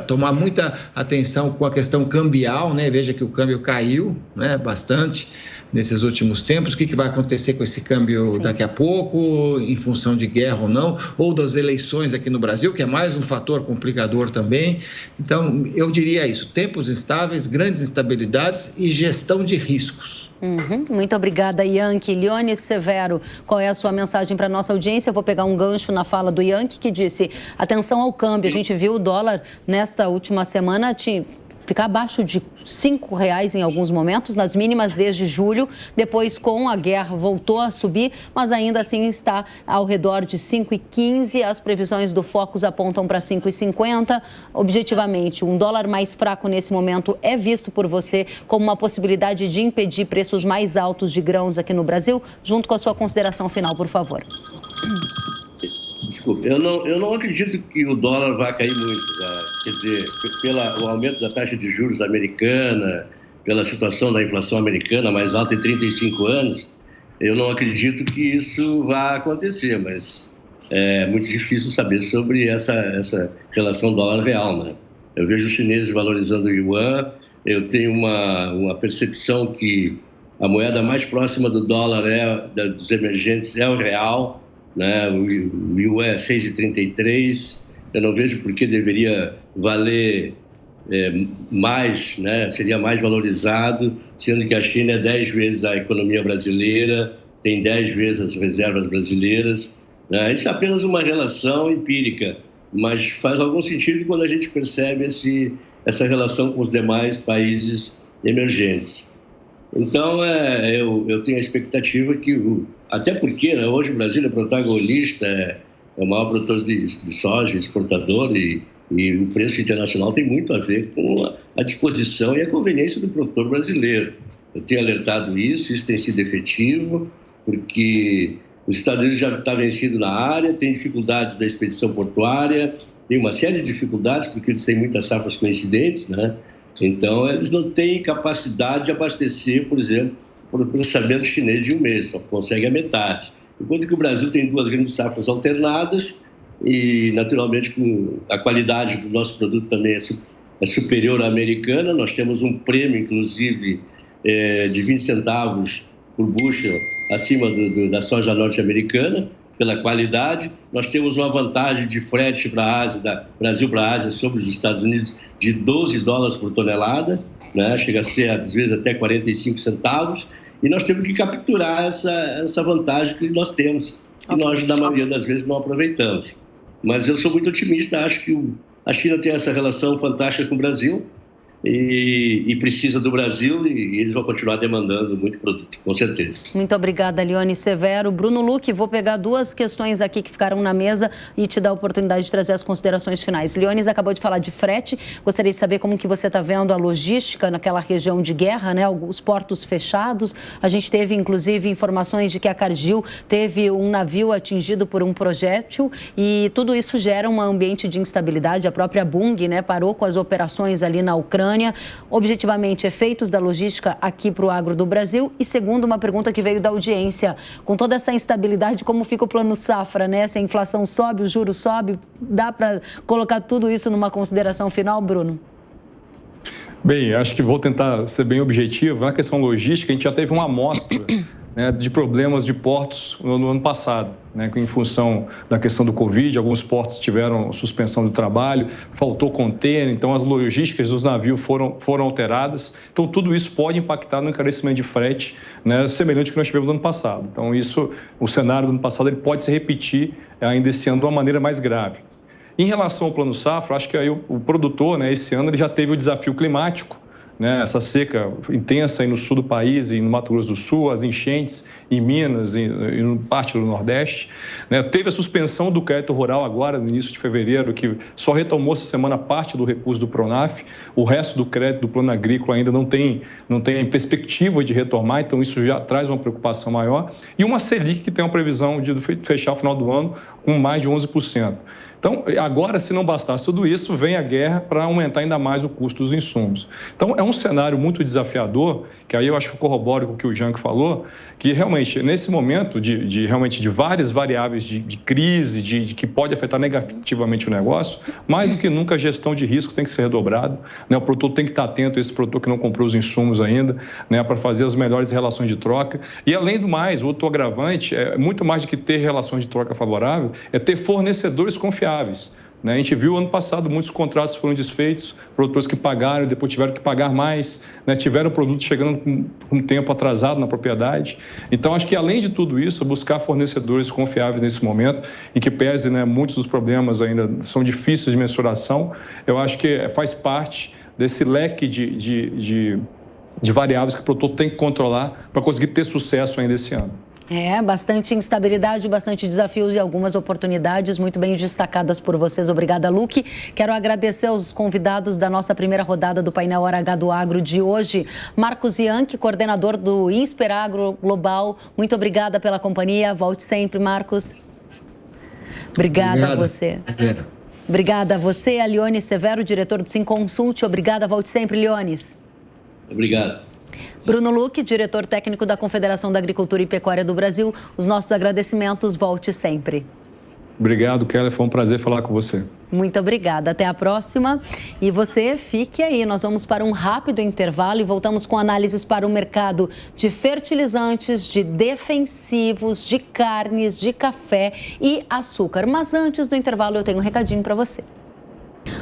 tomar muita atenção com a questão cambial, né? Veja que o câmbio caiu, né, bastante nesses últimos tempos. O que vai acontecer com esse câmbio daqui a pouco, em função de guerra ou não, ou das eleições aqui no Brasil, que é mais um fator complicador também. Então, eu diria isso, tempos instáveis, grandes instabilidades e gestão de riscos. Muito obrigada, Yankee. Leone Severo, qual é a sua mensagem para a nossa audiência? Eu vou pegar um gancho na fala do Yankee, que disse: atenção ao câmbio. A gente viu o dólar nesta última semana ficar abaixo de R$5 em alguns momentos, nas mínimas desde julho. Depois, com a guerra, voltou a subir, mas ainda assim está ao redor de 5,15. As previsões do Focus apontam para 5,50. Objetivamente, um dólar mais fraco nesse momento é visto por você como uma possibilidade de impedir preços mais altos de grãos aqui no Brasil? Junto com a sua consideração final, por favor. Desculpe, eu não acredito que o dólar vai cair muito, tá? Quer dizer, pelo aumento da taxa de juros americana, pela situação da inflação americana mais alta em 35 anos, eu não acredito que isso vá acontecer, mas é muito difícil saber sobre essa relação dólar-real, né? Eu vejo os chineses valorizando o yuan, eu tenho uma percepção que a moeda mais próxima do dólar dos emergentes é o real, né? O yuan é 6,33, eu não vejo por que deveria valer mais, né? Seria mais valorizado, sendo que a China é 10 vezes a economia brasileira, tem 10 vezes as reservas brasileiras, né? Isso é apenas uma relação empírica, mas faz algum sentido quando a gente percebe essa relação com os demais países emergentes. Então, eu tenho a expectativa que, até porque, né, hoje o Brasil é protagonista, é o maior produtor de soja, exportador, e o preço internacional tem muito a ver com a disposição e a conveniência do produtor brasileiro. Eu tenho alertado isso tem sido efetivo, porque os Estados Unidos já está vencido na área, tem dificuldades da expedição portuária, tem uma série de dificuldades, porque eles têm muitas safras coincidentes, né? Então, eles não têm capacidade de abastecer, por exemplo, o processamento chinês de um mês, só consegue a metade. Enquanto que o Brasil tem 2 grandes safras alternadas e, naturalmente, a qualidade do nosso produto também é superior à americana. Nós temos um prêmio, inclusive, de 20 centavos por bushel acima da soja norte-americana, pela qualidade. Nós temos uma vantagem de frete para a Ásia, Brasil para a Ásia, sobre os Estados Unidos, de $12 por tonelada, né? Chega a ser, às vezes, até 45 centavos. E nós temos que capturar essa vantagem que nós temos, que nós, na maioria das vezes, não aproveitamos. Mas eu sou muito otimista, acho que a China tem essa relação fantástica com o Brasil, e precisa do Brasil, e eles vão continuar demandando muito produto, com certeza. Muito obrigada, Leone Severo. Bruno Luque, vou pegar 2 questões aqui que ficaram na mesa e te dar a oportunidade de trazer as considerações finais. Leone acabou de falar de frete, gostaria de saber como que você está vendo a logística naquela região de guerra, né? Os portos fechados. A gente teve, inclusive, informações de que a Cargill teve um navio atingido por um projétil, e tudo isso gera um ambiente de instabilidade. A própria Bunge, né, parou com as operações ali na Ucrânia. Objetivamente, efeitos da logística aqui para o agro do Brasil. E segundo, uma pergunta que veio da audiência: com toda essa instabilidade, como fica o plano safra, né? Se a inflação sobe, o juro sobe, dá para colocar tudo isso numa consideração final, Bruno? Bem, acho que vou tentar ser bem objetivo. Na questão logística, a gente já teve uma amostra, né, de problemas de portos no ano passado, né, em função da questão do Covid, alguns portos tiveram suspensão do trabalho, faltou container, então as logísticas dos navios foram alteradas. Então, tudo isso pode impactar no encarecimento de frete, né, semelhante ao que nós tivemos no ano passado. Então, o cenário do ano passado ele pode se repetir ainda esse ano de uma maneira mais grave. Em relação ao Plano Safra, acho que aí o produtor, né, esse ano, ele já teve o desafio climático, né, essa seca intensa aí no sul do país e no Mato Grosso do Sul, as enchentes em Minas e parte do Nordeste, né, teve a suspensão do crédito rural agora, no início de fevereiro, que só retomou essa semana parte do recurso do Pronaf, o resto do crédito do Plano Agrícola ainda não tem perspectiva de retomar, então isso já traz uma preocupação maior, e uma Selic que tem uma previsão de fechar o final do ano com mais de 11%. Então, agora, se não bastasse tudo isso, vem a guerra para aumentar ainda mais o custo dos insumos. Então, é um cenário muito desafiador, que aí eu acho que corroboro com o que o Janco falou, que realmente, nesse momento de várias variáveis de crise, de que pode afetar negativamente o negócio, mais do que nunca a gestão de risco tem que ser redobrada, né? O produtor tem que estar atento a esse produtor que não comprou os insumos ainda, né? Para fazer as melhores relações de troca. E, além do mais, o outro agravante é muito mais do que ter relações de troca favorável, é ter fornecedores confiáveis. A gente viu ano passado muitos contratos foram desfeitos, produtores que pagaram e depois tiveram que pagar mais, né? Tiveram produtos chegando com um tempo atrasado na propriedade. Então, acho que além de tudo isso, buscar fornecedores confiáveis nesse momento, e que pese, né, muitos dos problemas ainda são difíceis de mensuração, eu acho que faz parte desse leque de variáveis que o produtor tem que controlar para conseguir ter sucesso ainda esse ano. Bastante instabilidade, bastante desafios e algumas oportunidades muito bem destacadas por vocês. Obrigada, Luque. Quero agradecer aos convidados da nossa primeira rodada do painel Hora H do Agro de hoje. Marcos Ianchi, coordenador do Insperagro Global. Muito obrigada pela companhia. Volte sempre, Marcos. Obrigada a você. Obrigada a você, a Leones Severo, diretor do Simconsult. Obrigada, volte sempre, Leones. Obrigado. Bruno Luque, diretor técnico da Confederação da Agricultura e Pecuária do Brasil. Os nossos agradecimentos, volte sempre. Obrigado, Kelly. Foi um prazer falar com você. Muito obrigada. Até a próxima. E você fique aí. Nós vamos para um rápido intervalo e voltamos com análises para o mercado de fertilizantes, de defensivos, de carnes, de café e açúcar. Mas antes do intervalo, eu tenho um recadinho para você.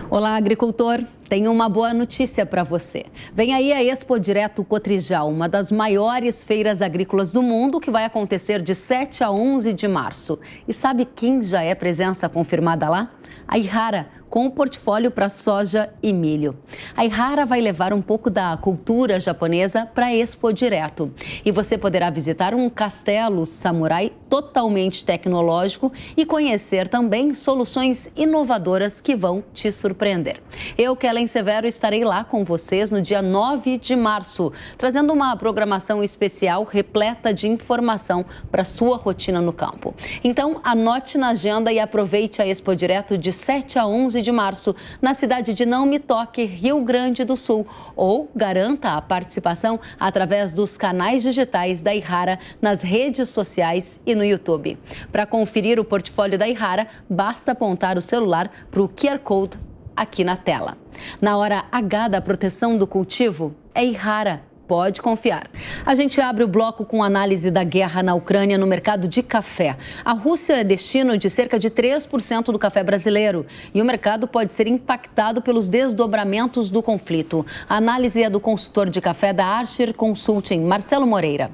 Olá, agricultor. Tenho uma boa notícia para você. Vem aí a Expo Direto Cotrijal, uma das maiores feiras agrícolas do mundo, que vai acontecer de 7 a 11 de março. E sabe quem já é presença confirmada lá? A Ihara, com o portfólio para soja e milho. A Ihara vai levar um pouco da cultura japonesa para a Expo Direto. E você poderá visitar um castelo samurai totalmente tecnológico e conhecer também soluções inovadoras que vão te surpreender. Eu, Kellen Severo, estarei lá com vocês no dia 9 de março, trazendo uma programação especial repleta de informação para sua rotina no campo. Então, anote na agenda e aproveite a Expo Direto de 7 a 11 de março, na cidade de Não Me Toque, Rio Grande do Sul. Ou garanta a participação através dos canais digitais da Ihara nas redes sociais e no YouTube. Para conferir o portfólio da Ihara, basta apontar o celular para o QR Code aqui na tela. Na hora H da proteção do cultivo, é Ihara. Pode confiar. A gente abre o bloco com análise da guerra na Ucrânia no mercado de café. A Rússia é destino de cerca de 3% do café brasileiro e o mercado pode ser impactado pelos desdobramentos do conflito. A análise é do consultor de café da Archer Consulting, Marcelo Moreira.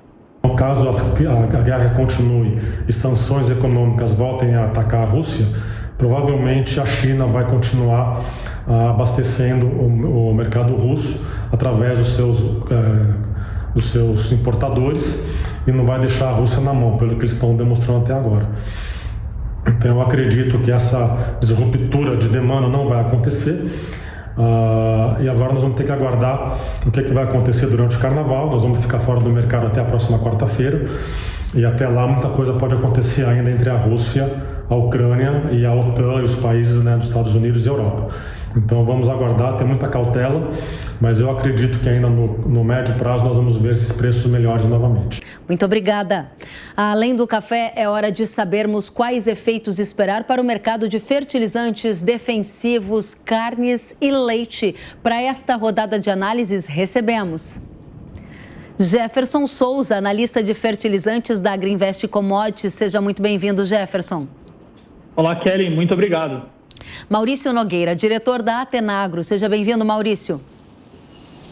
Caso a guerra continue e sanções econômicas voltem a atacar a Rússia, provavelmente a China vai continuar abastecendo o mercado russo através dos seus importadores e não vai deixar a Rússia na mão, pelo que eles estão demonstrando até agora. Então eu acredito que essa disruptura de demanda não vai acontecer. E agora nós vamos ter que aguardar o que vai acontecer durante o carnaval. Nós vamos ficar fora do mercado até a próxima quarta-feira e até lá muita coisa pode acontecer ainda entre a Rússia, a Ucrânia e a OTAN e os países, né, dos Estados Unidos e Europa. Então vamos aguardar, ter muita cautela, mas eu acredito que ainda no médio prazo nós vamos ver esses preços melhores novamente. Muito obrigada. Além do café, é hora de sabermos quais efeitos esperar para o mercado de fertilizantes defensivos, carnes e leite. Para esta rodada de análises, recebemos Jefferson Souza, analista de fertilizantes da Agriinvest Commodities. Seja muito bem-vindo, Jefferson. Olá, Kelly. Muito obrigado. Maurício Nogueira, diretor da Atenagro. Seja bem-vindo, Maurício.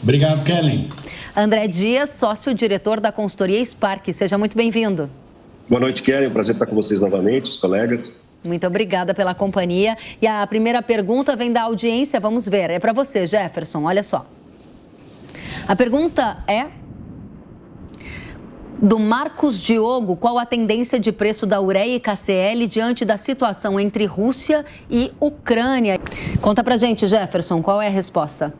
Obrigado, Kelly. André Dias, sócio-diretor da consultoria Spark. Seja muito bem-vindo. Boa noite, Kelly. É um prazer estar com vocês novamente, os colegas. Muito obrigada pela companhia. E a primeira pergunta vem da audiência. Vamos ver. É para você, Jefferson. Olha só. A pergunta é do Marcos Diogo: qual a tendência de preço da ureia e KCl diante da situação entre Rússia e Ucrânia? Conta pra gente, Jefferson, qual é a resposta?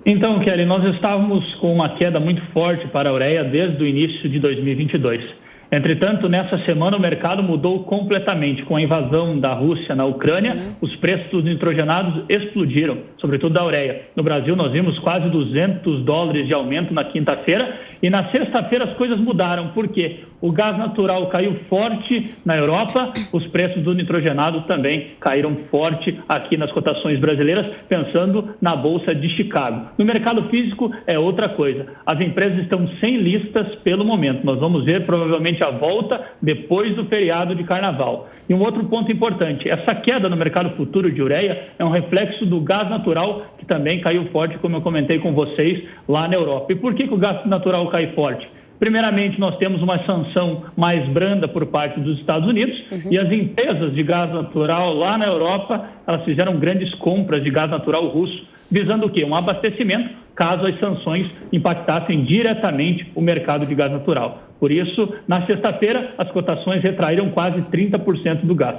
Então, Kelly, nós estávamos com uma queda muito forte para a ureia desde o início de 2022. Entretanto, nessa semana o mercado mudou completamente. Com a invasão da Rússia na Ucrânia, os preços dos nitrogenados explodiram, sobretudo da ureia. No Brasil, nós vimos quase $200 de aumento na quinta-feira, e na sexta-feira as coisas mudaram. Por quê? O gás natural caiu forte na Europa, os preços do nitrogenado também caíram forte aqui nas cotações brasileiras, pensando na Bolsa de Chicago. No mercado físico é outra coisa. As empresas estão sem listas pelo momento. Nós vamos ver provavelmente a volta depois do feriado de Carnaval. E um outro ponto importante: essa queda no mercado futuro de ureia é um reflexo do gás natural, que também caiu forte, como eu comentei com vocês, lá na Europa. E por que o gás natural cai forte? Primeiramente, nós temos uma sanção mais branda por parte dos Estados Unidos, e as empresas de gás natural lá na Europa, elas fizeram grandes compras de gás natural russo, visando o quê? Um abastecimento, caso as sanções impactassem diretamente o mercado de gás natural. Por isso, na sexta-feira, as cotações retraíram quase 30% do gás.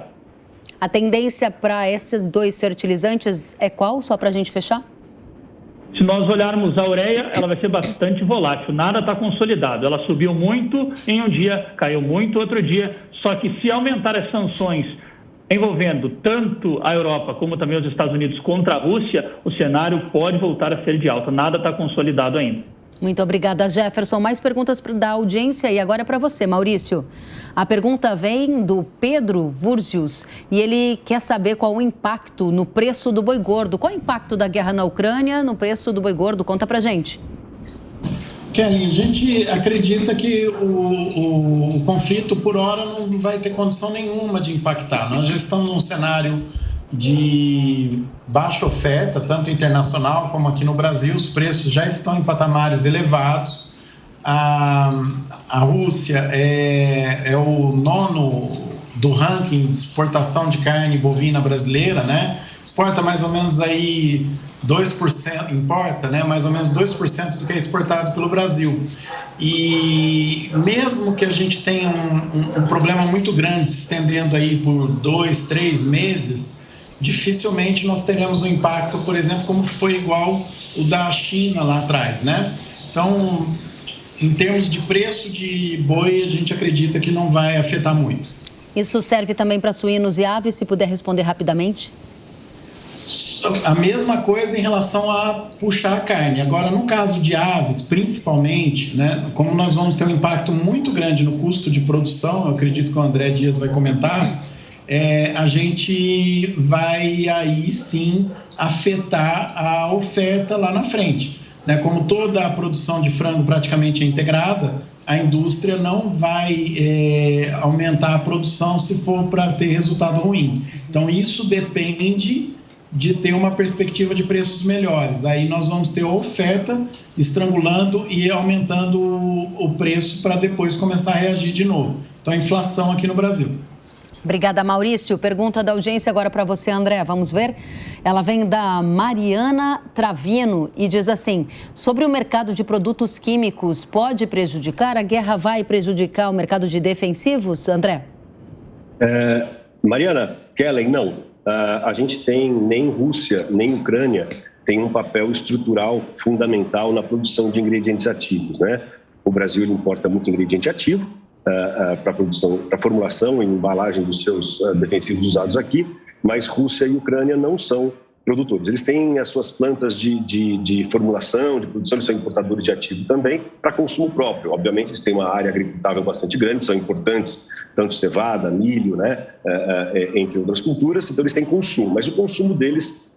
A tendência para esses dois fertilizantes é qual, só para a gente fechar? Se nós olharmos a ureia, ela vai ser bastante volátil, nada está consolidado. Ela subiu muito em um dia, caiu muito outro dia, só que se aumentar as sanções envolvendo tanto a Europa como também os Estados Unidos contra a Rússia, o cenário pode voltar a ser de alta, nada está consolidado ainda. Muito obrigada, Jefferson. Mais perguntas da audiência e agora é para você, Maurício. A pergunta vem do Pedro Vurzius e ele quer saber qual o impacto no preço do boi gordo. Qual o impacto da guerra na Ucrânia no preço do boi gordo? Conta pra gente. Kelly, a gente acredita que o conflito, por hora, não vai ter condição nenhuma de impactar. Nós já estamos num cenário de baixa oferta, tanto internacional como aqui no Brasil. Os preços já estão em patamares elevados. A Rússia é o 9º do ranking de exportação de carne bovina brasileira, né? Exporta mais ou menos aí 2%, importa, né? Mais ou menos 2% do que é exportado pelo Brasil. E mesmo que a gente tenha um problema muito grande se estendendo aí por 2, 3 meses, dificilmente nós teremos um impacto, por exemplo, como foi igual o da China lá atrás, né? Então, em termos de preço de boi, a gente acredita que não vai afetar muito. Isso serve também para suínos e aves, se puder responder rapidamente? A mesma coisa em relação a puxar a carne. Agora, no caso de aves, principalmente, né, como nós vamos ter um impacto muito grande no custo de produção, eu acredito que o André Dias vai comentar, a gente vai aí sim afetar a oferta lá na frente, né? Como toda a produção de frango praticamente é integrada, a indústria não vai aumentar a produção se for para ter resultado ruim. Então, isso depende de ter uma perspectiva de preços melhores. Aí nós vamos ter a oferta estrangulando e aumentando o preço para depois começar a reagir de novo. Então, a inflação aqui no Brasil. Obrigada, Maurício. Pergunta da audiência agora para você, André. Vamos ver? Ela vem da Mariana Travino e diz assim: sobre o mercado de produtos químicos, pode prejudicar? A guerra vai prejudicar o mercado de defensivos, André? Mariana, Kellen, não. A gente tem, nem Rússia, nem Ucrânia, tem um papel estrutural fundamental na produção de ingredientes ativos, né? O Brasil ele importa muito ingrediente ativo para produção, para formulação e embalagem dos seus defensivos usados aqui, mas Rússia e Ucrânia não são produtores. Eles têm as suas plantas de formulação, de produção, eles são importadores de ativo também para consumo próprio. Obviamente, eles têm uma área agricultável bastante grande, são importantes, tanto cevada, milho, né, entre outras culturas, então eles têm consumo, mas o consumo deles,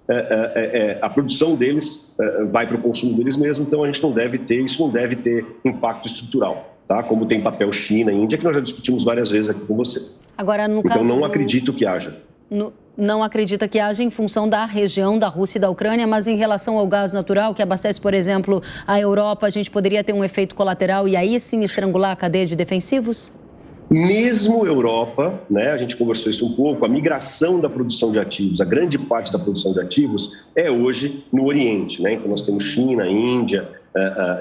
a produção deles vai para o consumo deles mesmos, então a gente não deve ter, isso não deve ter impacto estrutural, tá? Como tem papel China, Índia, que nós já discutimos várias vezes aqui com você. Agora, no então caso não acredito que haja. Não acredita que haja em função da região da Rússia e da Ucrânia, mas em relação ao gás natural, que abastece, por exemplo, a Europa, a gente poderia ter um efeito colateral e aí sim estrangular a cadeia de defensivos? Mesmo Europa, né, a gente conversou isso um pouco, a migração da produção de ativos, a grande parte da produção de ativos é hoje no Oriente, né? Então nós temos China, Índia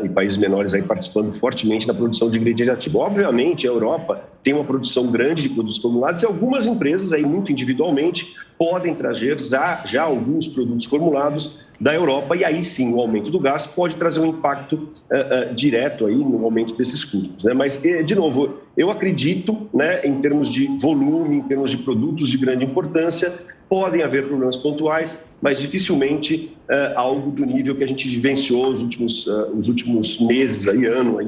e países menores aí participando fortemente da produção de ingrediente ativo. Obviamente a Europa tem uma produção grande de produtos formulados e algumas empresas aí muito individualmente podem trazer já alguns produtos formulados da Europa e aí sim o aumento do gás pode trazer um impacto direto aí no aumento desses custos, né? Mas, de novo, eu acredito, né, em termos de volume, em termos de produtos de grande importância, podem haver problemas pontuais, mas dificilmente algo do nível que a gente vivenciou os últimos meses, aí, ano aí,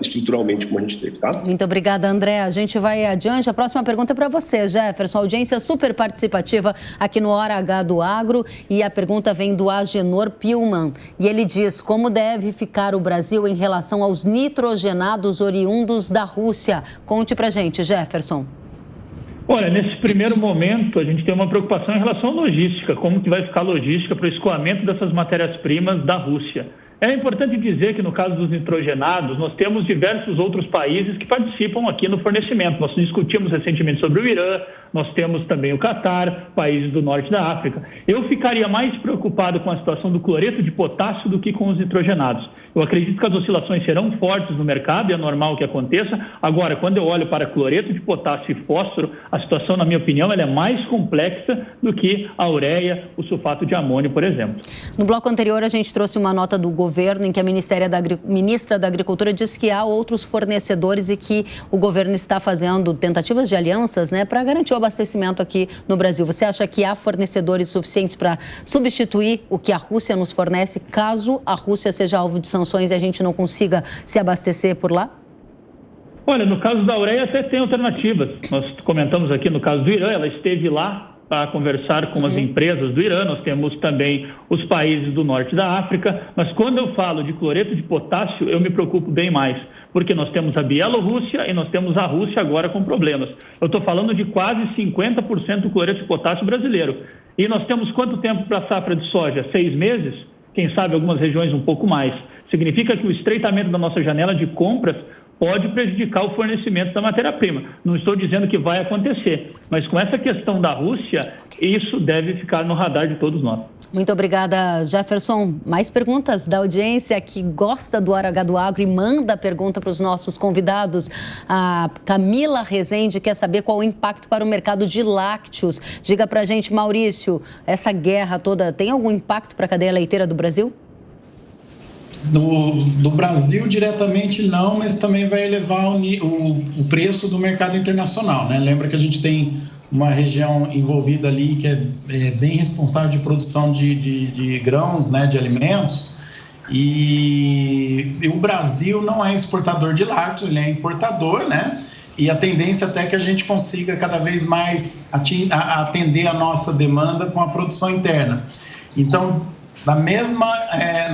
estruturalmente como a gente teve, tá? Muito obrigada, André. A gente vai adiante. A próxima pergunta é para você, Jefferson. Audiência super participativa aqui no Hora H do Agro. E a pergunta vem do Agenor Pilman. E ele diz: como deve ficar o Brasil em relação aos nitrogenados oriundos da Rússia? Conte pra gente, Jefferson. Olha, nesse primeiro momento, a gente tem uma preocupação em relação à logística. Como que vai ficar a logística para o escoamento dessas matérias-primas da Rússia? É importante dizer que, no caso dos nitrogenados, nós temos diversos outros países que participam aqui no fornecimento. Nós discutimos recentemente sobre o Irã, nós temos também o Catar, países do norte da África. Eu ficaria mais preocupado com a situação do cloreto de potássio do que com os nitrogenados. Eu acredito que as oscilações serão fortes no mercado e é normal que aconteça. Agora, quando eu olho para cloreto de potássio e fósforo, a situação, na minha opinião, ela é mais complexa do que a ureia, o sulfato de amônio, por exemplo. No bloco anterior, a gente trouxe uma nota do governo em que a ministra da Agricultura disse que há outros fornecedores e que o governo está fazendo tentativas de alianças, né, para garantir o abastecimento aqui no Brasil. Você acha que há fornecedores suficientes para substituir o que a Rússia nos fornece, caso a Rússia seja alvo de sanções e a gente não consiga se abastecer por lá? Olha, no caso da ureia até tem alternativas. Nós comentamos aqui no caso do Irã, ela esteve lá para conversar com as empresas do Irã, nós temos também os países do norte da África, mas quando eu falo de cloreto de potássio, eu me preocupo bem mais, porque nós temos a Bielorrússia e nós temos a Rússia agora com problemas. Eu estou falando de quase 50% do cloreto de potássio brasileiro. E nós temos quanto tempo para a safra de soja? 6 meses? Quem sabe algumas regiões um pouco mais. Significa que o estreitamento da nossa janela de compras pode prejudicar o fornecimento da matéria-prima. Não estou dizendo que vai acontecer, mas com essa questão da Rússia, isso deve ficar no radar de todos nós. Muito obrigada, Jefferson. Mais perguntas da audiência que gosta do Hora H do Agro e manda pergunta para os nossos convidados. A Camila Rezende quer saber qual o impacto para o mercado de lácteos. Diga para a gente, Maurício, essa guerra toda tem algum impacto para a cadeia leiteira do Brasil? Do Brasil diretamente não, mas também vai elevar o preço do mercado internacional, né? Lembra que a gente tem uma região envolvida ali que é bem responsável de produção de grãos, né, de alimentos, e o Brasil não é exportador de lácteos, ele é importador, né? E a tendência até é que a gente consiga cada vez mais atender a nossa demanda com a produção interna. Então, no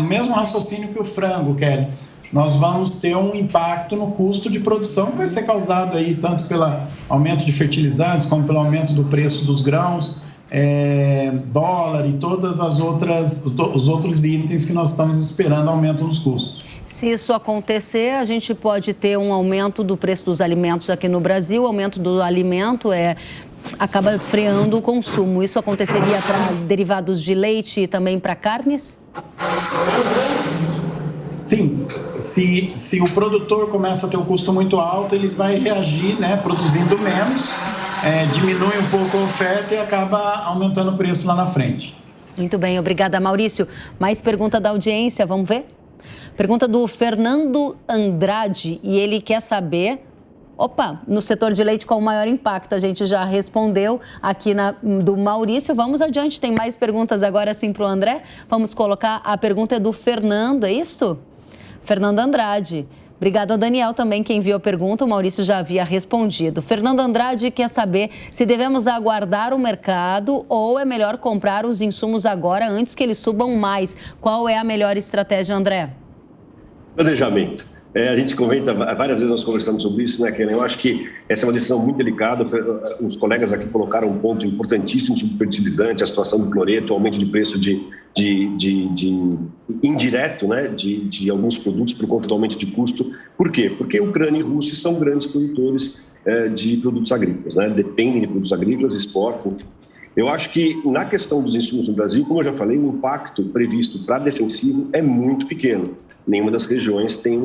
mesmo raciocínio que o frango, Kelly, nós vamos ter um impacto no custo de produção que vai ser causado aí tanto pelo aumento de fertilizantes como pelo aumento do preço dos grãos, dólar e todas as os outros itens que nós estamos esperando aumento nos custos. Se isso acontecer, a gente pode ter um aumento do preço dos alimentos aqui no Brasil. O aumento do alimento acaba freando o consumo. Isso aconteceria para derivados de leite e também para carnes? Sim, se o produtor começa a ter um custo muito alto, ele vai reagir, né, produzindo menos, diminui um pouco a oferta e acaba aumentando o preço lá na frente. Muito bem, obrigada, Maurício. Mais pergunta da audiência, vamos ver? Pergunta do Fernando Andrade e ele quer saber Opa, no setor de leite, qual o maior impacto? A gente já respondeu aqui do Maurício. Vamos adiante, tem mais perguntas agora sim para o André. Vamos colocar, a pergunta é do Fernando, é isto? Fernando Andrade. Obrigado ao Daniel também, que enviou a pergunta, o Maurício já havia respondido. Fernando Andrade quer saber se devemos aguardar o mercado ou é melhor comprar os insumos agora antes que eles subam mais. Qual é a melhor estratégia, André? Planejamento. A gente comenta, várias vezes nós conversamos sobre isso, né, Kellen? Eu acho que essa é uma decisão muito delicada. Os colegas aqui colocaram um ponto importantíssimo sobre o fertilizante, a situação do cloreto, o aumento de preço indireto, né, de alguns produtos por conta do aumento de custo. Por quê? Porque a Ucrânia e a Rússia são grandes produtores de produtos agrícolas, né? Dependem de produtos agrícolas, exportam. Eu acho que na questão dos insumos no Brasil, como eu já falei, o impacto previsto para defensivo é muito pequeno. Nenhuma das regiões tem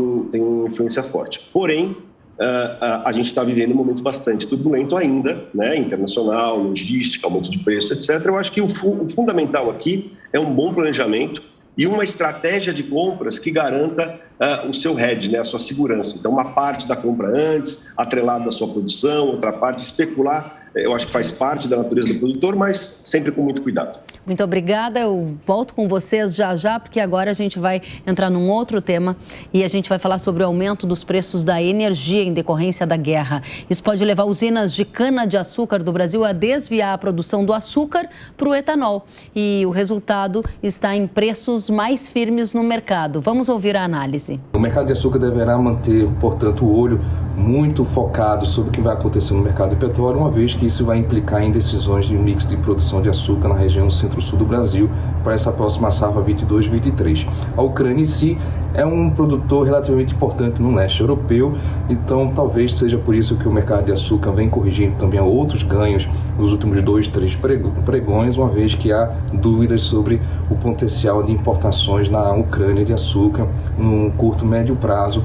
influência forte. Porém, a gente está vivendo um momento bastante turbulento ainda, né? Internacional, logística, aumento de preço, etc. Eu acho que o fundamental aqui é um bom planejamento e uma estratégia de compras que garanta o seu hedge, né? A sua segurança. Então, uma parte da compra antes, atrelada à sua produção, outra parte especular, eu acho que faz parte da natureza do produtor, mas sempre com muito cuidado. Muito obrigada, eu volto com vocês já, porque agora a gente vai entrar num outro tema e a gente vai falar sobre o aumento dos preços da energia em decorrência da guerra. Isso pode levar usinas de cana-de-açúcar do Brasil a desviar a produção do açúcar para o etanol. E o resultado está em preços mais firmes no mercado. Vamos ouvir a análise. O mercado de açúcar deverá manter, portanto, o olho muito focado sobre o que vai acontecer no mercado de petróleo, uma vez que isso vai implicar em decisões de mix de produção de açúcar na região centro-sul do Brasil para essa próxima safra 22-23. A Ucrânia em si é um produtor relativamente importante no leste europeu, então talvez seja por isso que o mercado de açúcar vem corrigindo também outros ganhos nos últimos 2-3 pregões, uma vez que há dúvidas sobre o potencial de importações na Ucrânia de açúcar no curto, médio prazo,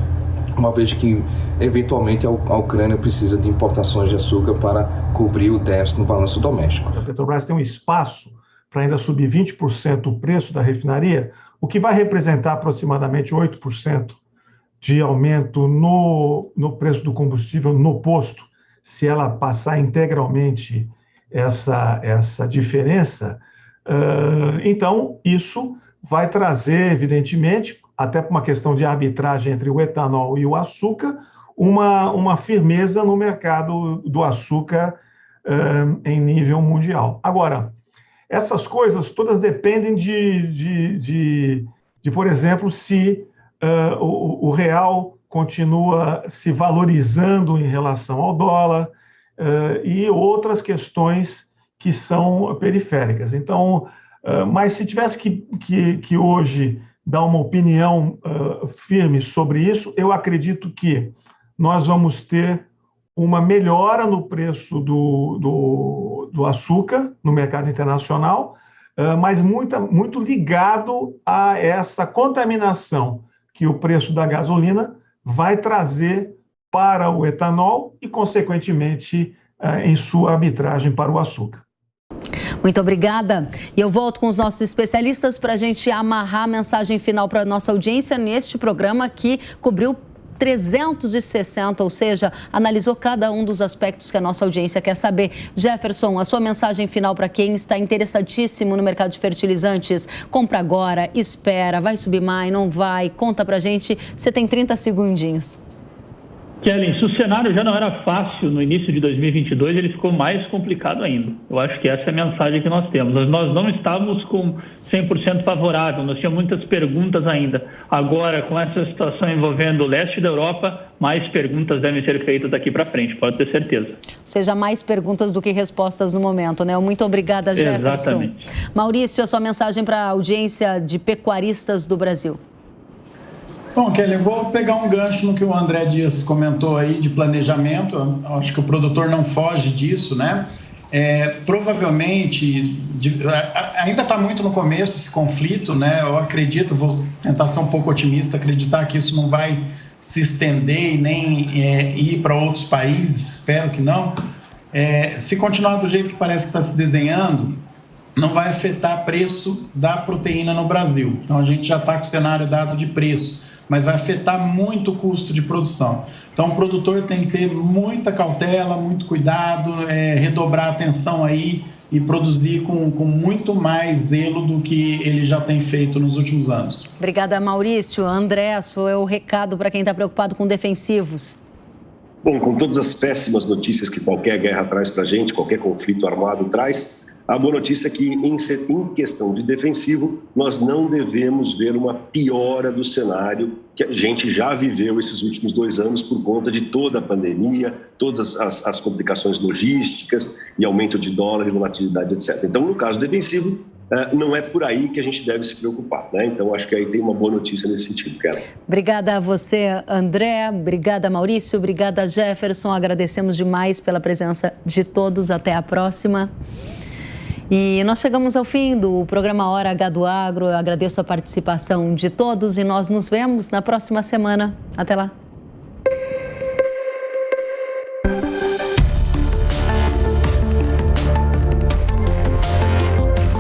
uma vez que, eventualmente, a Ucrânia precisa de importações de açúcar para cobrir o déficit no balanço doméstico. A Petrobras tem um espaço para ainda subir 20% o preço da refinaria, o que vai representar aproximadamente 8% de aumento no preço do combustível no posto, se ela passar integralmente essa diferença. Então, isso vai trazer, evidentemente, até por uma questão de arbitragem entre o etanol e o açúcar, uma firmeza no mercado do açúcar em nível mundial. Agora, essas coisas todas dependem de por exemplo, se o real continua se valorizando em relação ao dólar e outras questões que são periféricas. Então, mas se tivesse que hoje dar uma opinião firme sobre isso, eu acredito que nós vamos ter uma melhora no preço do açúcar no mercado internacional, mas muito ligado a essa contaminação que o preço da gasolina vai trazer para o etanol e, consequentemente, em sua arbitragem para o açúcar. Muito obrigada. E eu volto com os nossos especialistas para a gente amarrar a mensagem final para a nossa audiência neste programa que cobriu 360, ou seja, analisou cada um dos aspectos que a nossa audiência quer saber. Jefferson, a sua mensagem final para quem está interessadíssimo no mercado de fertilizantes. Compra agora, espera, vai subir mais, não vai? Conta para a gente, você tem 30 segundinhos. Kellen, se o cenário já não era fácil no início de 2022, ele ficou mais complicado ainda. Eu acho que essa é a mensagem que nós temos. Nós não estávamos com 100% favorável, nós tínhamos muitas perguntas ainda. Agora, com essa situação envolvendo o leste da Europa, mais perguntas devem ser feitas daqui para frente, pode ter certeza. Seja mais perguntas do que respostas no momento, né? Muito obrigada, Jefferson. Exatamente. Maurício, a sua mensagem para a audiência de pecuaristas do Brasil. Bom, Kelly, eu vou pegar um gancho no que o André Dias comentou aí de planejamento. Eu acho que o produtor não foge disso, né? Provavelmente, ainda está muito no começo esse conflito, né? Eu acredito, vou tentar ser um pouco otimista, acreditar que isso não vai se estender e nem ir para outros países, espero que não. Se continuar do jeito que parece que está se desenhando, não vai afetar o preço da proteína no Brasil. Então, a gente já está com o cenário dado de preço. mas vai afetar muito o custo de produção. Então, o produtor tem que ter muita cautela, muito cuidado, redobrar a atenção aí e produzir com muito mais zelo do que ele já tem feito nos últimos anos. Obrigada, Maurício. André, é o recado para quem está preocupado com defensivos. Bom, com todas as péssimas notícias que qualquer guerra traz para a gente, qualquer conflito armado traz, a boa notícia é que, em questão de defensivo, nós não devemos ver uma piora do cenário que a gente já viveu esses últimos 2 anos por conta de toda a pandemia, todas as complicações logísticas e aumento de dólar e volatilidade, etc. Então, no caso defensivo, não é por aí que a gente deve se preocupar, né? Então, acho que aí tem uma boa notícia nesse sentido, Kelly. Obrigada a você, André. Obrigada, Maurício. Obrigada, Jefferson. Agradecemos demais pela presença de todos. Até a próxima. E nós chegamos ao fim do programa Hora H do Agro. Eu agradeço a participação de todos e nós nos vemos na próxima semana. Até lá.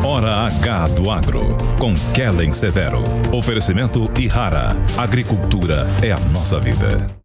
Hora H do Agro, com Kellen Severo. Oferecimento Ihara. Agricultura é a nossa vida.